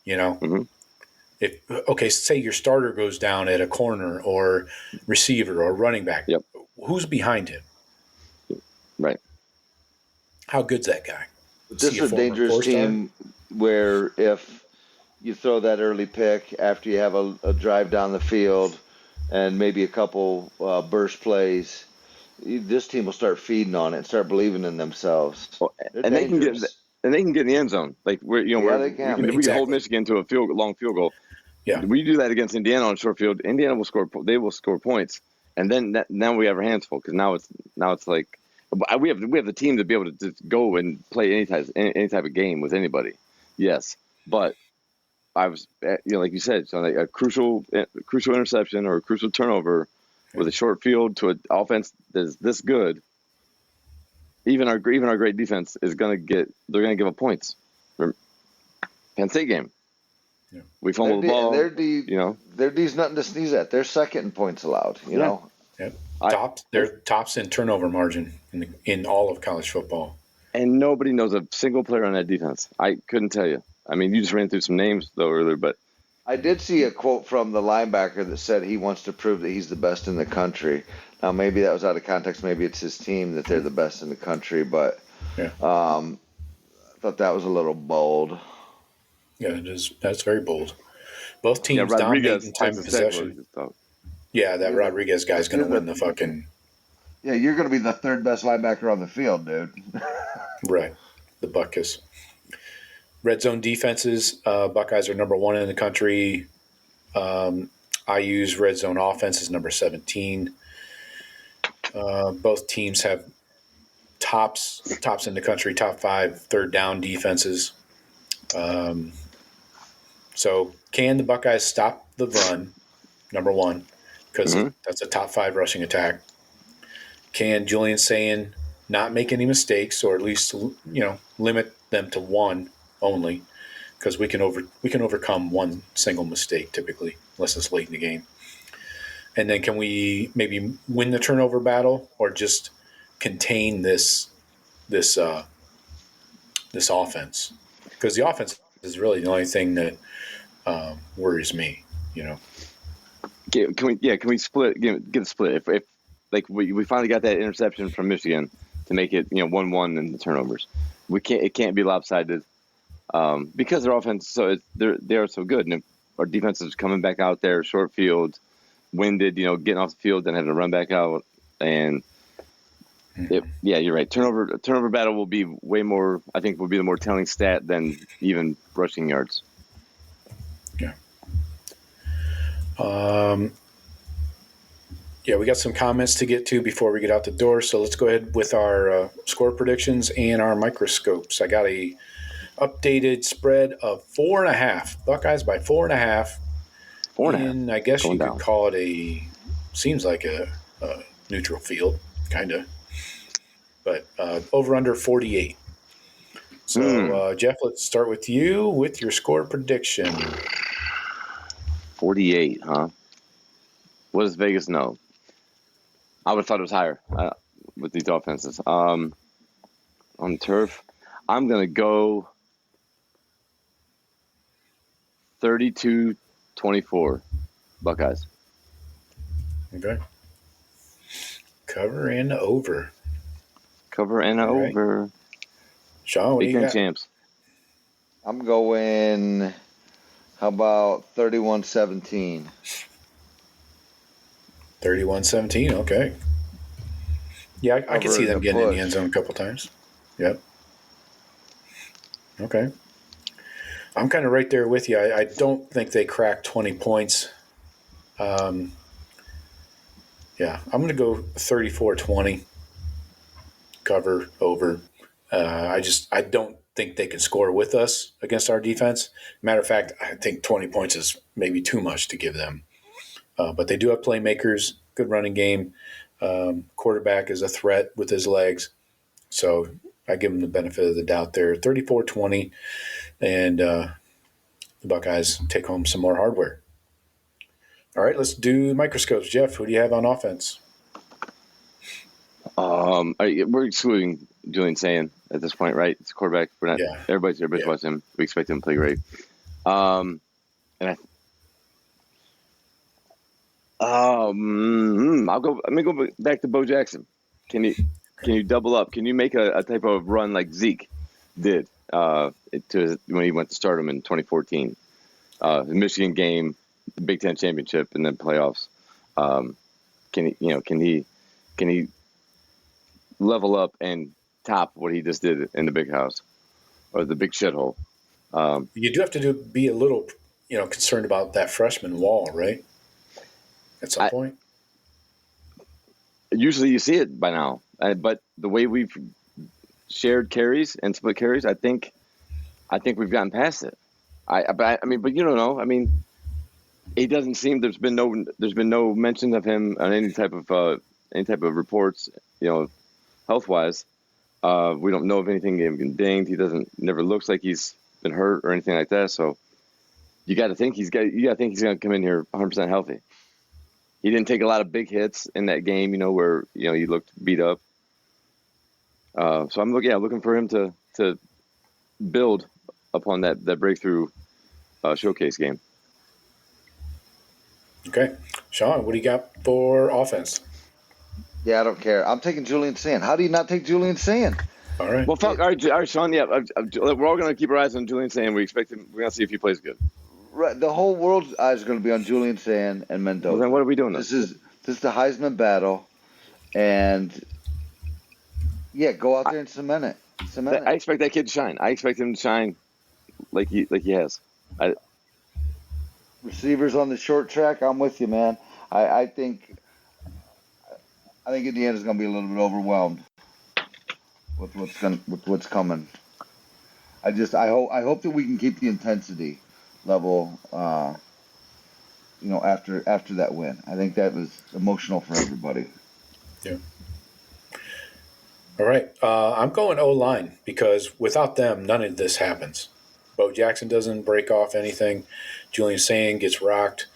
B: You know, if say your starter goes down at a corner or receiver or running back, who's behind him?
C: Right.
B: How good's that guy?
D: This is a dangerous team where if you throw that early pick after you have a drive down the field and maybe a couple burst plays, this team will start feeding on it and start believing in themselves.
C: Well, and they can get in the end zone. Like we can hold Michigan to a long field goal.
B: Yeah,
C: we do that against Indiana on short field. Indiana will score. They will score points, and then now we have our hands full because now it's like we have the team to be able to just go and play any type of game with anybody. Yes, but I was like you said, so like a crucial interception or a crucial turnover with a short field to an offense that's this good. Even our great defense they're gonna give up points. Penn State game.
B: Yeah.
C: We fumbled the ball.
D: Their D's nothing to sneeze at. They're second in points allowed. You know.
B: Yep. They're tops in turnover margin in all of college football.
C: And nobody knows a single player on that defense. I couldn't tell you. I mean, you just ran through some names though earlier, but
D: I did see a quote from the linebacker that said he wants to prove that he's the best in the country. Now, maybe that was out of context. Maybe it's his team that they're the best in the country, but I thought that was a little bold.
B: Yeah, it is. That's very bold. Both teams dominate in time of possession. Yeah, that Rodriguez guy's going to win the fucking...
D: Yeah, you're going to be the third best linebacker on the field, dude.
B: Right. The Buckeyes. Red zone defenses, Buckeyes are number 1 in the country. IU's red zone offense is number 17. Both teams have tops in the country, top 5 third down defenses. So can the Buckeyes stop the run, number 1, because that's a top 5 rushing attack? Can Julian Sayin not make any mistakes, or at least limit them to 1 only? Because we can overcome 1 single mistake typically, unless it's late in the game. And then can we maybe win the turnover battle, or just contain this offense? Because the offense is really the only thing that worries me.
C: Can we split? Get a split. If like we finally got that interception from Michigan to make it 1-1 in the turnovers, it can't be lopsided because their offense they are so good, and if our defense is coming back out there short field, winded, getting off the field, then having to run back out, and you're right. Turnover battle will be way more. I think will be the more telling stat than even rushing yards.
B: Yeah. We got some comments to get to before we get out the door. So let's go ahead with our score predictions and our microscopes. I got a updated spread of 4.5. Buckeyes by 4.5. 4.5. And I guess you could call it seems like a neutral field, kind of. But over under 48. So, Jeff, let's start with you with your score prediction.
C: 48, huh? What does Vegas know? I would have thought it was higher with these offenses. On turf, I'm going to go 32-24 Buckeyes.
B: Okay. Cover and over.
C: Over.
B: Sean, what do you got?
C: Champs.
D: I'm going, how about 31-17?
B: 31-17, okay. Yeah, I can see them getting in the end zone a couple times. Yep. Okay. I'm kind of right there with you. I don't think they crack 20 points. I'm going to go 34-20. cover over. I don't think they can score with us against our defense. Matter of fact, I think 20 points is maybe too much to give them. But they do have playmakers, good running game. Quarterback is a threat with his legs. So I give them the benefit of the doubt there. 34-20, and the Buckeyes take home some more hardware. All right, let's do microscopes. Jeff, who do you have on offense?
C: We're excluding Julian Sayin at this point, right? It's a quarterback. We're not.
B: Yeah.
C: Everybody's watching him. We expect him to play great. Let me go back to Bo Jackson. Can you double up? Can you make a type of run like Zeke did when he went to stardom in 2014? The Michigan game, the Big Ten championship, and then playoffs. Can he level up and top what he just did in the big house or the big shithole?
B: You do have to be a little, concerned about that freshman wall, right? At some point.
C: Usually you see it by now, but the way we've shared carries and split carries, I think we've gotten past it. But you don't know. I mean, it doesn't seem there's been no mention of him on any type of reports, health wise. We don't know of anything getting dinged. He never looks like he's been hurt or anything like that. So you got to think he's going to come in here 100% healthy. He didn't take a lot of big hits in that game, where he looked beat up. So I'm looking for him to build upon that breakthrough showcase game.
B: Okay, Sean, what do you got for offense?
D: Yeah, I don't care. I'm taking Julian Sayin. How do you not take Julian Sayin?
B: All right.
C: Well, fuck. All right, Sean. Yeah, we're all going to keep our eyes on Julian Sayin. We expect him. We're going to see if he plays good.
D: Right, the whole world's eyes are going to be on Julian Sayin and Mendoza.
C: Well, then what are we doing?
D: This is the Heisman battle, and go out there and cement it.
C: I expect that kid to shine. I expect him to shine like he has.
D: Receivers on the short track, I'm with you, man. I think Indiana's going to be a little bit overwhelmed with what's coming. I hope that we can keep the intensity level, after that win. I think that was emotional for everybody.
B: Yeah. All right. I'm going O-line because without them, none of this happens. Bo Jackson doesn't break off anything. Julian Sayin gets rocked.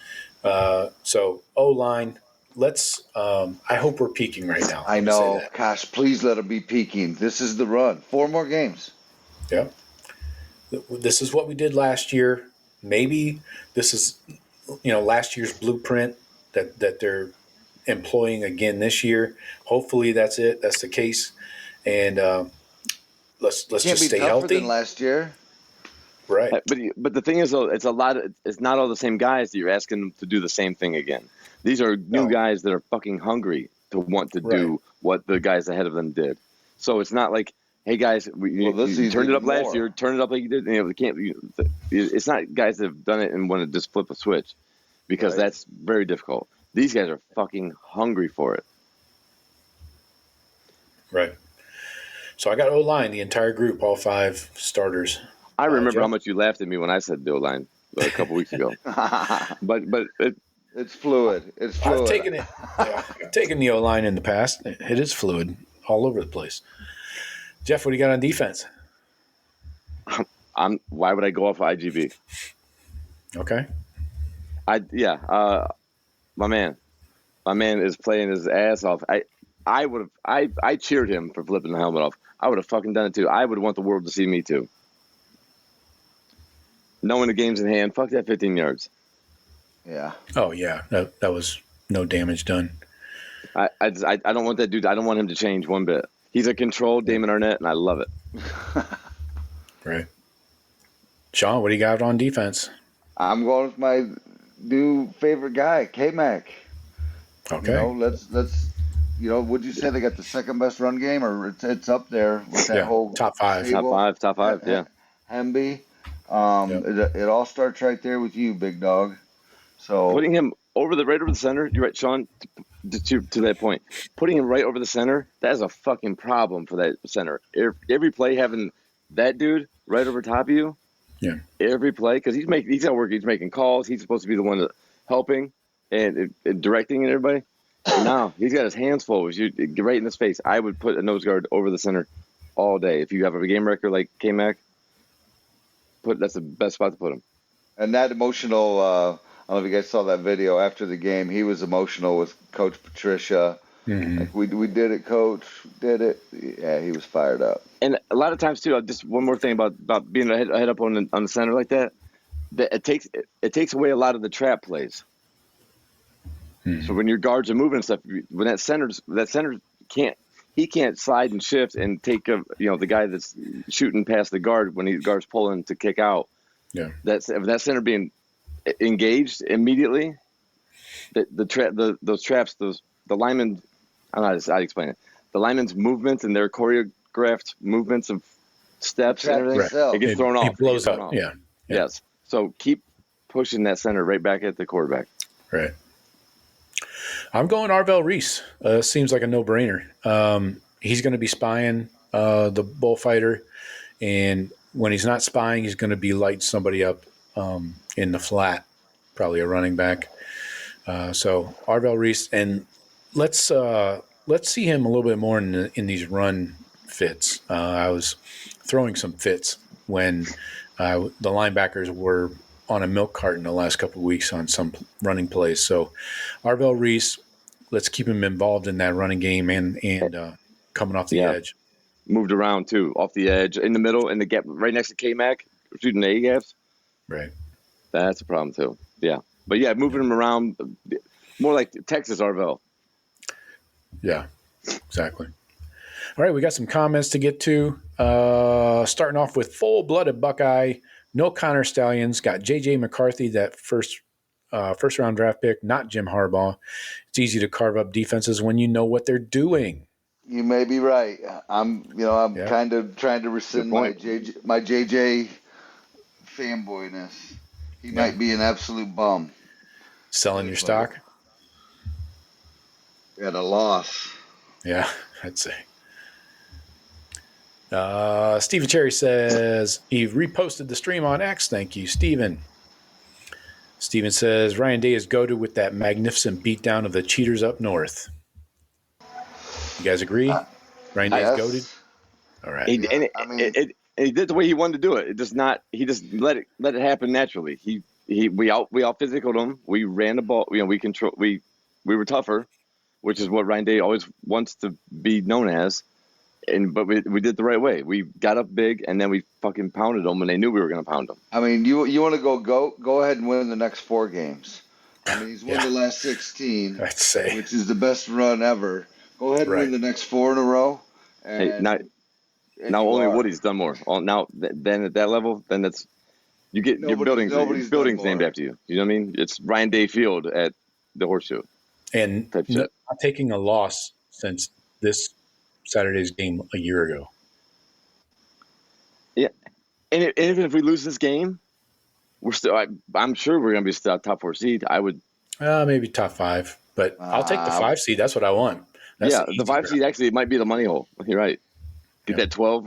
B: So O-line, let's I hope we're peaking right now.
D: I know. Gosh, please let them be peaking. This is the run. 4 more games.
B: Yeah. This is what we did last year. Maybe this is, last year's blueprint that they're employing again this year. Hopefully that's it. That's the case. And let's just stay healthy.
D: Than last year.
B: Right.
C: But the thing is, though, it's not all the same guys that you're asking them to do the same thing again. These are new guys that are fucking hungry to want to do what the guys ahead of them did. So it's not like, hey guys, you turned it up last year, turn it up like you did. It's not guys that have done it and want to just flip a switch, because that's very difficult. These guys are fucking hungry for it.
B: Right. So I got O-line, the entire group, all 5 starters.
C: I remember how much you laughed at me when I said the O-line a couple weeks ago. but
D: it's fluid. It's fluid.
B: I've taken the O-line in the past. It is fluid all over the place. Jeff, what do you got on defense?
C: Why would I go off IGB?
B: Okay.
C: My man is playing his ass off. I cheered him for flipping the helmet off. I would have fucking done it too. I would want the world to see me too. Knowing the game's in hand, fuck that 15 yards.
D: Yeah.
B: Oh yeah, that was no damage done.
C: I don't want that dude. I don't want him to change one bit. He's a controlled Damon Arnett, and I love it.
B: Right. Sean, what do you got on defense?
D: I'm going with my new favorite guy, K-Mac.
B: Okay.
D: Let's would you say they got the second best run game, or it's up there with that whole
B: top 5.
D: Table?
C: Top five, yeah.
D: Hemby. It all starts right there with you, big dog. So
C: putting him right over the center. You're right, Sean. To that point, putting him right over the center, that is a fucking problem for that center. Every play having that dude right over top of you.
B: Yeah.
C: Every play, because he's at work. He's making calls. He's supposed to be the one helping and directing and everybody. And now he's got his hands full. You get right in his face. I would put a nose guard over the center all day. If you have a game record like K-Mac, that's the best spot to put him.
D: And that emotional, I don't know if you guys saw that video after the game. He was emotional with Coach Patricia.
B: Mm-hmm.
D: Like, we did it, Coach. Did it. Yeah, he was fired up.
C: And a lot of times too, just one more thing about being a head up on the center like that it takes away a lot of the trap plays.
B: Mm-hmm.
C: So when your guards are moving and stuff, when that center can't slide and shift and take the guy that's shooting past the guard when the guard's pulling to kick out.
B: Yeah,
C: that center being engaged immediately, those traps, the linemen. I don't know how to explain it. The linemen's movements and their choreographed movements of steps and everything, it gets thrown off.
B: It blows up. Yeah.
C: Yes. So keep pushing that center right back at the quarterback.
B: Right. I'm going Arvell Reese. Seems like a no-brainer. He's going to be spying the bullfighter, and when he's not spying, he's going to be lighting somebody up in the flat, probably a running back. So Arvell Reese, and let's see him a little bit more in these run fits. I was throwing some fits when the linebackers were on a milk carton the last couple of weeks on some running plays. So Arvell Reese, let's keep him involved in that running game and coming off the edge.
C: Moved around too, off the edge, in the middle, in the gap, right next to K-Mac, shooting the A-gaps.
B: Right.
C: That's a problem too. Yeah. But yeah, moving him around, more like Texas Arvell.
B: Yeah, exactly. All right, we got some comments to get to. Starting off with full-blooded Buckeye, no Connor Stallions, got J.J. McCarthy, that first-round draft pick, not Jim Harbaugh. It's easy to carve up defenses when you know what they're doing.
D: You may be right. I'm kind of trying to rescind my JJ fanboyness. He might be an absolute bum.
B: Selling your stock?
D: At a loss.
B: Yeah, I'd say. Stephen Cherry says, he reposted the stream on X. Thank you, Stephen. Stephen says, Ryan Day is goated with that magnificent beatdown of the cheaters up north. You guys agree? Ryan Day is goated? All right.
C: He did the way he wanted to do it. He just let it happen naturally. We out physicaled him. We ran the ball. We were tougher, which is what Ryan Day always wants to be known as. But we did the right way. We got up big, and then we fucking pounded them, and they knew we were going to pound them.
D: I mean, you want to go ahead and win the next 4 games. I mean, he's won the last 16,
B: I'd say,
D: which is the best run ever. Go ahead and win the next 4 in a row. And,
C: now only Woody's done more. Then at that level, then that's your building's named after you. You know what I mean? It's Ryan Day Field at the Horseshoe.
B: And not taking a loss since this Saturday's game a year ago.
C: Yeah, and even if we lose this game, we're still. I'm sure we're going to be still top 4 seed. I would.
B: Maybe top 5, but I'll take the 5 seed. That's what I want. That's
C: the 5 seed actually might be the money hole. You're right. Get that 12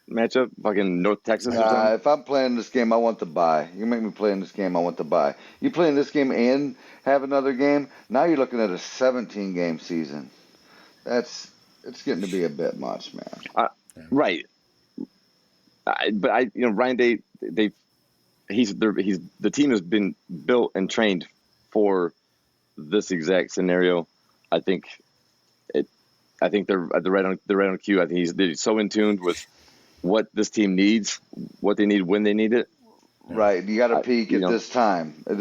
C: matchup, fucking North Texas. Or something.
D: If I'm playing this game, I want to buy. You make me play in this game, I want to buy. You play in this game and have another game. Now you're looking at a 17-game season. It's getting to be a bit much, man.
C: Right. But Ryan Day, the team has been built and trained for this exact scenario. I think they're right on cue. I think they're so in tune with what this team needs, what they need when they need it.
D: Right. You got to peak at this time.
C: And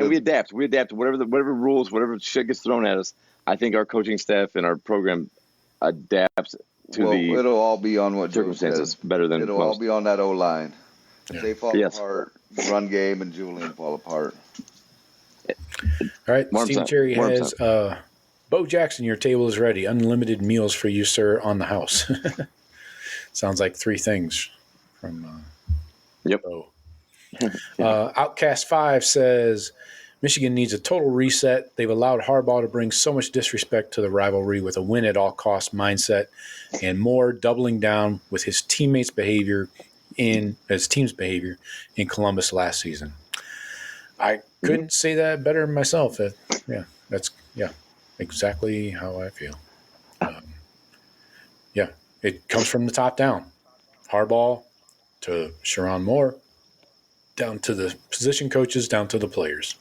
C: we adapt. We adapt to whatever rules, whatever shit gets thrown at us. I think our coaching staff and our program adapts to
D: it'll all be on what
C: circumstances better than
D: it'll
C: most.
D: all be on that O-line. If they fall apart, run game and Julian fall apart.
B: All right. Steve Cherry has Bo Jackson, your table is ready. Unlimited meals for you, sir, on the house. Sounds like 3 things from
C: Yep.
B: Bo. Outcast 5 says, Michigan needs a total reset. They've allowed Harbaugh to bring so much disrespect to the rivalry with a win-at-all-cost mindset and more doubling down with his team's behavior in Columbus last season. I couldn't say that better myself. That's exactly how I feel. It comes from the top down. Harbaugh to Sherrone Moore, down to the position coaches, down to the players.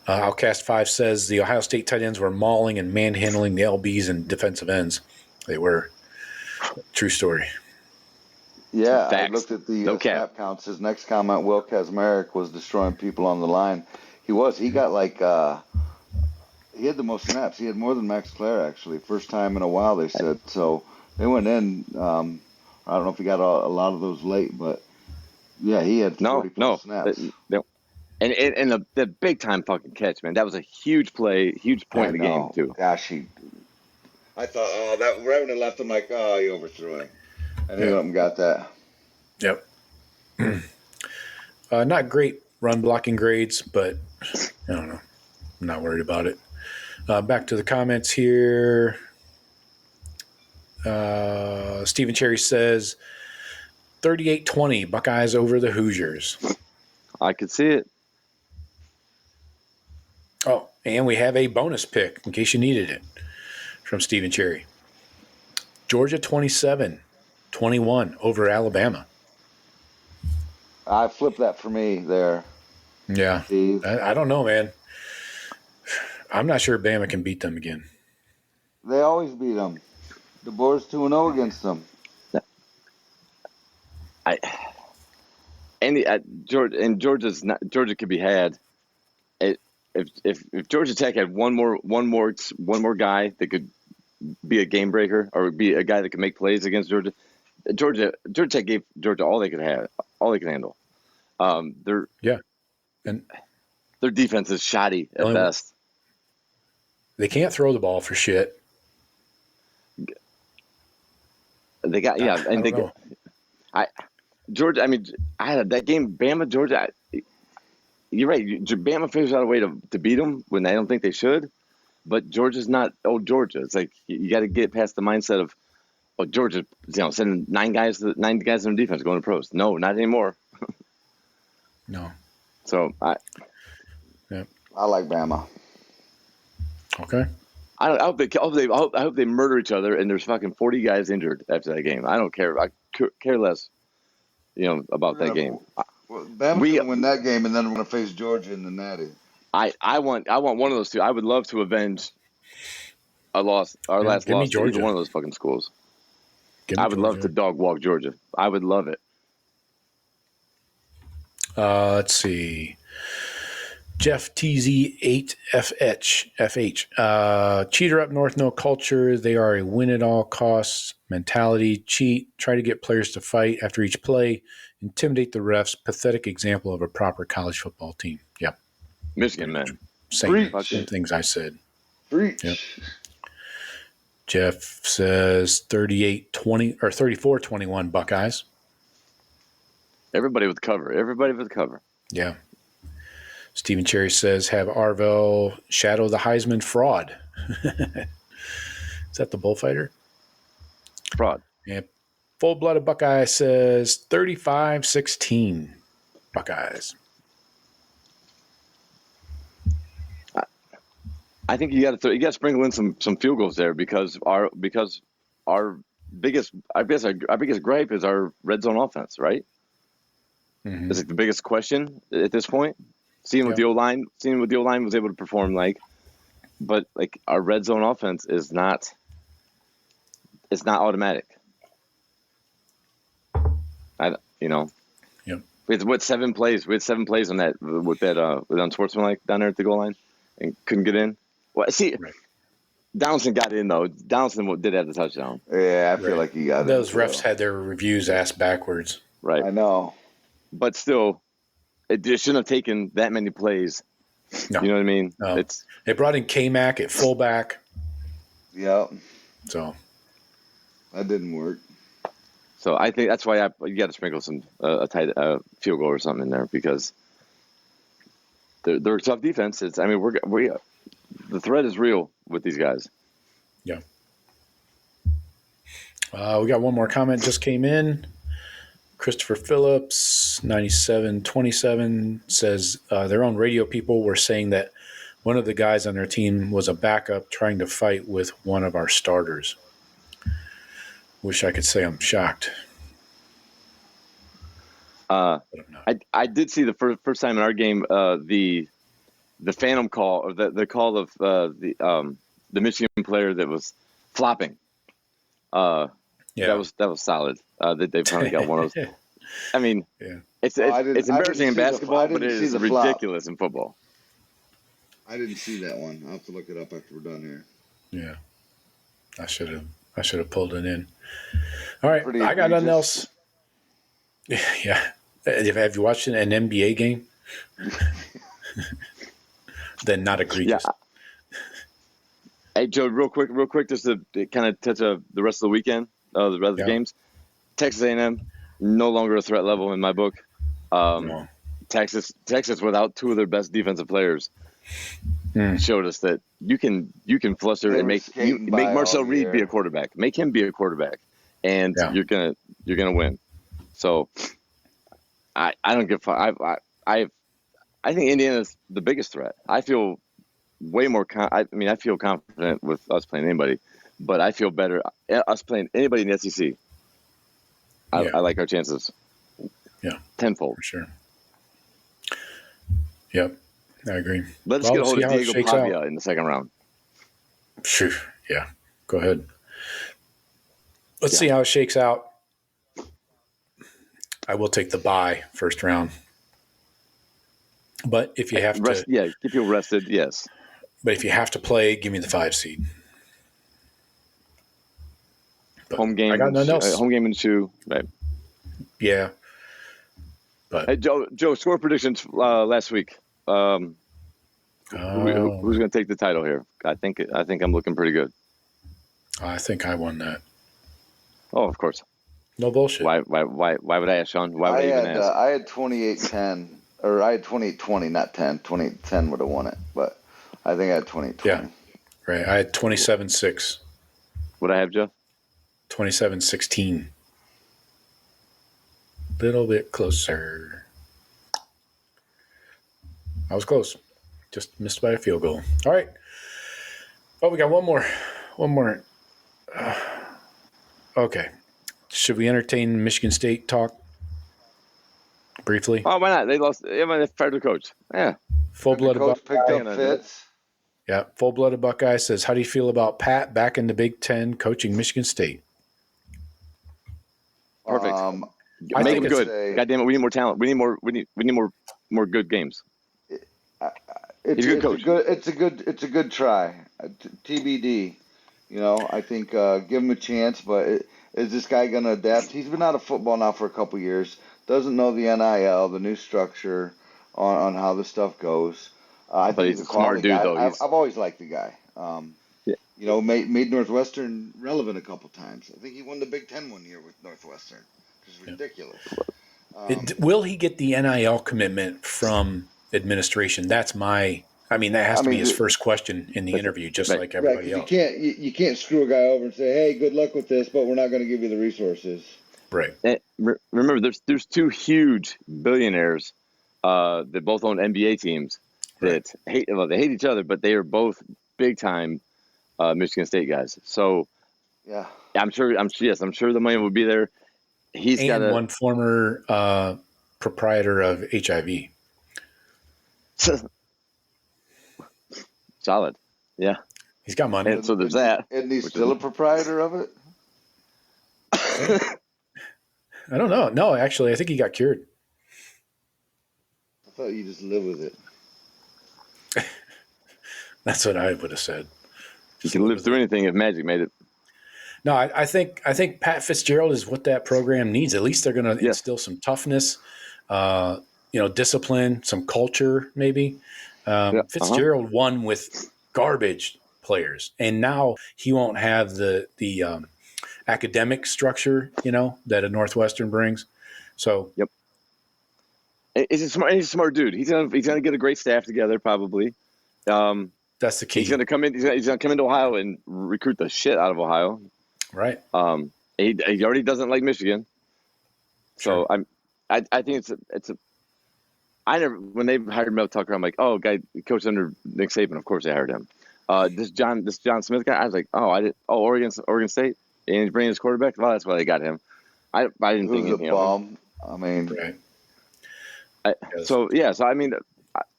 B: Outcast 5 says the Ohio State tight ends were mauling and manhandling the LBs and defensive ends. They were. True story.
D: Yeah,
C: Facts.
D: I looked at the snap counts. His next comment, Will Kazmarek was destroying people on the line. He was. He got he had the most snaps. He had more than Max Clare, actually. First time in a while, they said. So they went in. I don't know if he got a lot of those late, but yeah, he had 40 plus snaps.
C: And the big time fucking catch, man. That was a huge play, huge point in the game, too.
D: Gosh, I thought, that right when it left, I'm like, he overthrew him. And he went up and got that.
B: Yep. Not great run blocking grades, but I don't know. I'm not worried about it. Back to the comments here. Stephen Cherry says 38-20 Buckeyes over the Hoosiers.
C: I could see it.
B: Oh, and we have a bonus pick in case you needed it from Stephen Cherry. Georgia 27-21 over Alabama.
D: I flipped that for me there.
B: Yeah. I don't know, man. I'm not sure Bama can beat them again.
D: They always beat them. The board's 2-0 against them.
C: Georgia could be had. If Georgia Tech had one more guy that could be a game breaker or be a guy that could make plays against Georgia Tech gave Georgia all they could handle. Their defense is shoddy at best.
B: They can't throw the ball for shit.
C: They got Georgia. I mean, I had that game, Bama Georgia. You're right. Bama figures out a way to beat them when I don't think they should. But Georgia's not old Georgia. It's like you got to get past the mindset of, Georgia, sending nine guys in the defense going to pros. No, not anymore.
B: No.
C: So
D: I like Bama.
B: Okay.
C: I hope they murder each other and there's fucking 40 guys injured after that game. I don't care. I care less, about that game.
D: Well, Bama's going to win that game, and then we're going to face Georgia in the Natty.
C: I want one of those two. I would love to avenge our last loss to either one of those fucking schools. I would love to dog walk Georgia. I would love it.
B: Let's see. Jeff TZ8FH. Cheater up north, no culture. They are a win at all costs mentality. Cheat. Try to get players to fight after each play. Intimidate the refs. Pathetic example of a proper college football team. Yep.
C: Michigan, man.
B: Same things I said.
D: Preach.
B: Yep. Jeff says 38-20 or 34-21 Buckeyes.
C: Everybody with cover.
B: Yeah. Stephen Cherry says, have Arvell shadow the Heisman fraud. Is that the bullfighter?
C: Fraud.
B: Yeah. Full-blooded Buckeye says 35-16 Buckeyes.
C: I think you got to sprinkle in some field goals there because our biggest gripe is our red zone offense, right?
B: Mm-hmm.
C: It's like the biggest question at this point. Seeing what the O-line was able to perform like, but like our red zone offense is not. It's not automatic. Yep. We had 7 plays. We had 7 plays on that with unsportsmanlike down there at the goal line, and couldn't get in. Well, see, right. Donaldson got in though. Donaldson did have the touchdown.
D: Yeah, I feel like he got it.
B: Those refs had their reviews asked backwards.
C: Right.
D: I know.
C: But still, it shouldn't have taken that many plays.
B: No.
C: You know what I mean?
B: No. They brought in K-Mac at fullback.
D: Yep.
B: So
D: that didn't work.
C: So I think that's why you got to sprinkle some a tight field goal or something in there because they're a tough defense. The threat is real with these guys.
B: Yeah. We got one more comment just came in. Christopher Phillips, 9727, says their own radio people were saying that one of the guys on their team was a backup trying to fight with one of our starters. Wish I could say I'm shocked.
C: I did see the first time in our game the phantom call or the call of the Michigan player that was flopping. That was solid. That they finally got one of those. I mean, it's embarrassing in basketball, but it is ridiculous in football.
D: I didn't see that one. I'll have to look it up after we're done here.
B: Yeah, I should have pulled it in. All right, I got nothing else. Yeah, have you watched an NBA game? Then not egregious. Yeah.
C: Hey Joe, real quick, just to kind of touch the rest of the weekend, the rest of the games. Texas A&M no longer a threat level in my book. No. Texas without two of their best defensive players showed us that you can fluster and make Marcel Reed be a quarterback. Make him be a quarterback, and you're gonna win. So I don't give. I think Indiana's the biggest threat. I feel way more. I feel confident with us playing anybody, but I feel better us playing anybody in the SEC. I like our chances. Yeah, tenfold
B: for sure. Yep, I agree.
C: Let's get a hold of Diego Pavia in the second round.
B: Sure. Yeah, go ahead. Let's see how it shakes out. I will take the bye first round. But if you have to...
C: Yeah, keep you rested, yes.
B: But if you have to play, give me the 5 seed. But
C: home game. I got nothing else. Home game in 2, right?
B: Yeah. But
C: hey, Joe, score predictions last week. Who's going to take the title here? I think I'm looking pretty good.
B: I think I won that.
C: Oh, of course.
B: No bullshit.
C: Why would I ask, Sean? Why would I even ask?
D: I had 28-10, or I had 28-20, not 10. 28-10 would have won it, but I think I had 28-20.
B: Yeah, right. I had 27-6.
C: What I have, Jeff?
B: 27-16. Little bit closer. I was close. Just missed by a field goal. All right. Oh, we got one more. Okay. Should we entertain Michigan State talk briefly?
C: Oh, why not? They lost. They fired the coach. Yeah.
B: Full-blooded Buckeye.
D: Fitz.
B: Yeah. Full-blooded Buckeye says, how do you feel about Pat back in the Big Ten coaching Michigan State?
C: Perfect.
B: I
C: Make
B: think
C: him good. God damn it. We need more talent. We need more good games.
D: He's a good coach. It's a good try. TBD. You know, I think give him a chance, but is this guy going to adapt? He's been out of football now for a couple years. Doesn't know the NIL, the new structure on how this stuff goes. I think
C: he's a smart dude, though.
D: I've always liked the guy. You know, made Northwestern relevant a couple times. I think he won the Big Ten one year with Northwestern, which is ridiculous.
B: Will he get the NIL commitment from administration? That has to be his first question in the interview, just like everybody else.
D: You can't screw a guy over and say, "Hey, good luck with this, but we're not going to give you the resources."
B: Right.
C: And remember, there's 2 huge billionaires that both own NBA teams that hate each other, but they are both big time Michigan State guys. So
D: yeah,
C: I'm sure the money will be there. He's got
B: one former proprietor of HIV.
C: Solid. Yeah.
B: He's got money.
C: And so there's that.
D: Isn't he still a proprietor of it?
B: I don't know. No, actually, I think he got cured.
D: I thought you just live with it.
B: That's what I would have said.
C: You can live through anything if Magic made it.
B: No, I think Pat Fitzgerald is what that program needs. At least they're going to instill some toughness, discipline, some culture, maybe. Fitzgerald won with garbage players, and now he won't have the academic structure, that a Northwestern brings. So,
C: yep. He's a smart dude. He's gonna get a great staff together probably.
B: That's the key.
C: He's gonna come into Ohio and recruit the shit out of Ohio.
B: Right.
C: He already doesn't like Michigan. So
B: Sure.
C: I think it's a. I never, when they hired Mel Tucker, I'm like, oh, guy coached under Nick Saban. Of course they hired him. This John Smith guy, I was like, Oregon State, and he's bringing his quarterback. Well, that's why they got him. I didn't think anything of him.
D: I mean,
B: right.
C: So I mean,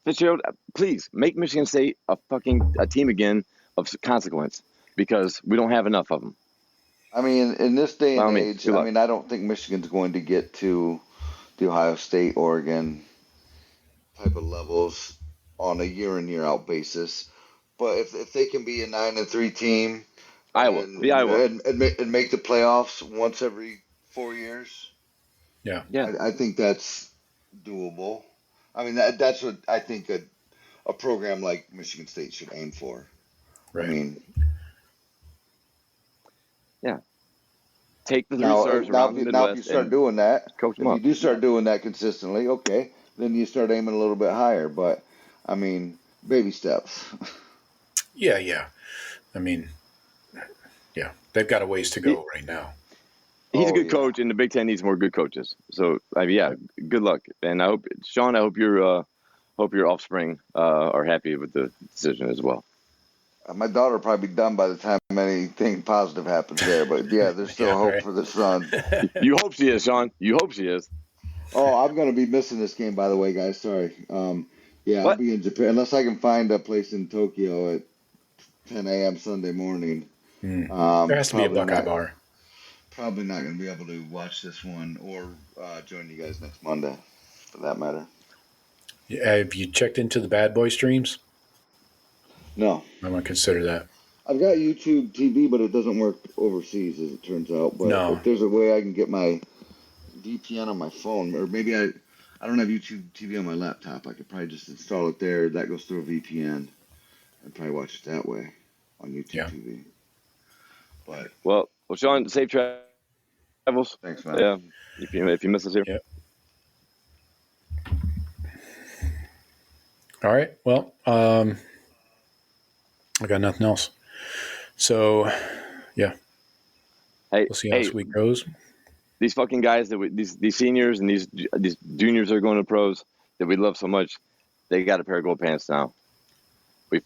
C: Fitzgerald, please make Michigan State a team again of consequence, because we don't have enough of them.
D: I mean, in this day and age, I don't think Michigan's going to get to the Ohio State, Oregon type of levels on a year in, year out basis. But if they can be a 9-3 team,
C: Iowa,
D: and make the playoffs once every 4 years,
B: yeah,
D: I think that's doable. I mean, that's what I think a program like Michigan State should aim for.
B: Right.
D: I mean,
C: yeah. Take the 3 stars around the Midwest.
D: Now, if you start doing that,
C: coach them up.
D: You do start doing that consistently, okay, then you start aiming a little bit higher. But, I mean, baby steps.
B: Yeah. I mean, yeah, they've got a ways to go right now.
C: He's a good coach, and the Big Ten needs more good coaches. So, good luck. And I hope your offspring are happy with the decision as well.
D: My daughter will probably be done by the time anything positive happens there. But, yeah, there's still hope for the son.
C: You hope she is, Sean. You hope she is.
D: Oh, I'm going to be missing this game, by the way, guys. Sorry. I'll be in Japan. Unless I can find a place in Tokyo at 10 a.m. Sunday morning.
B: There has to be a Buckeye bar.
D: Probably not going to be able to watch this one or join you guys next Monday, for that matter.
B: Yeah, have you checked into the Bad Boy streams?
D: No.
B: I'm going to consider that.
D: I've got YouTube TV, but it doesn't work overseas, as it turns out. But if there's a way I can get my VPN on my phone, or maybe I don't have YouTube TV on my laptop. I could probably just install it there. That goes through a VPN, and probably watch it that way on YouTube TV. But
C: well, Sean, safe travels.
D: Thanks, man.
C: Yeah, if you miss us here.
B: Yeah. All right. Well, I got nothing else. So, yeah.
C: Hey,
B: we'll see how this week goes.
C: These fucking guys these seniors and these juniors that are going to pros that we love so much, they got a pair of gold pants now. We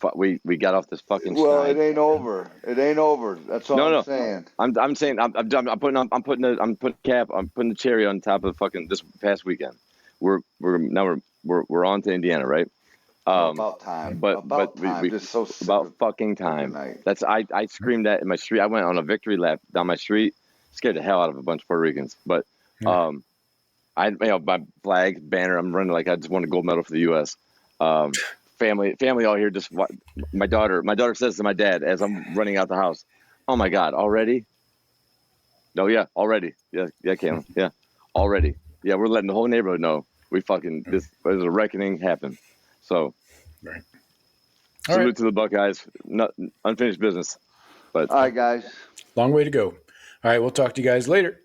C: got off this fucking.
D: Well, it ain't over. It ain't over. That's all I'm saying.
C: I'm saying I'm putting the cherry on top of fucking this past weekend. We're on to Indiana, right?
D: About time. About time. Just so sick
C: about fucking time. That's I screamed that in my street. I went on a victory lap down my street, scared the hell out of a bunch of Puerto Ricans. But my flag banner. I'm running like I just won a gold medal for the U.S. Family all here. Just my daughter says to my dad as I'm running out the house, "Oh my God, already? No, yeah, already. Yeah, Caitlin. Yeah, already. Yeah, we're letting the whole neighborhood know we fucking there's a reckoning happen." So,
B: right.
C: Salute to the Buckeyes. Unfinished business. But
D: all right, guys.
B: Long way to go. All right, we'll talk to you guys later.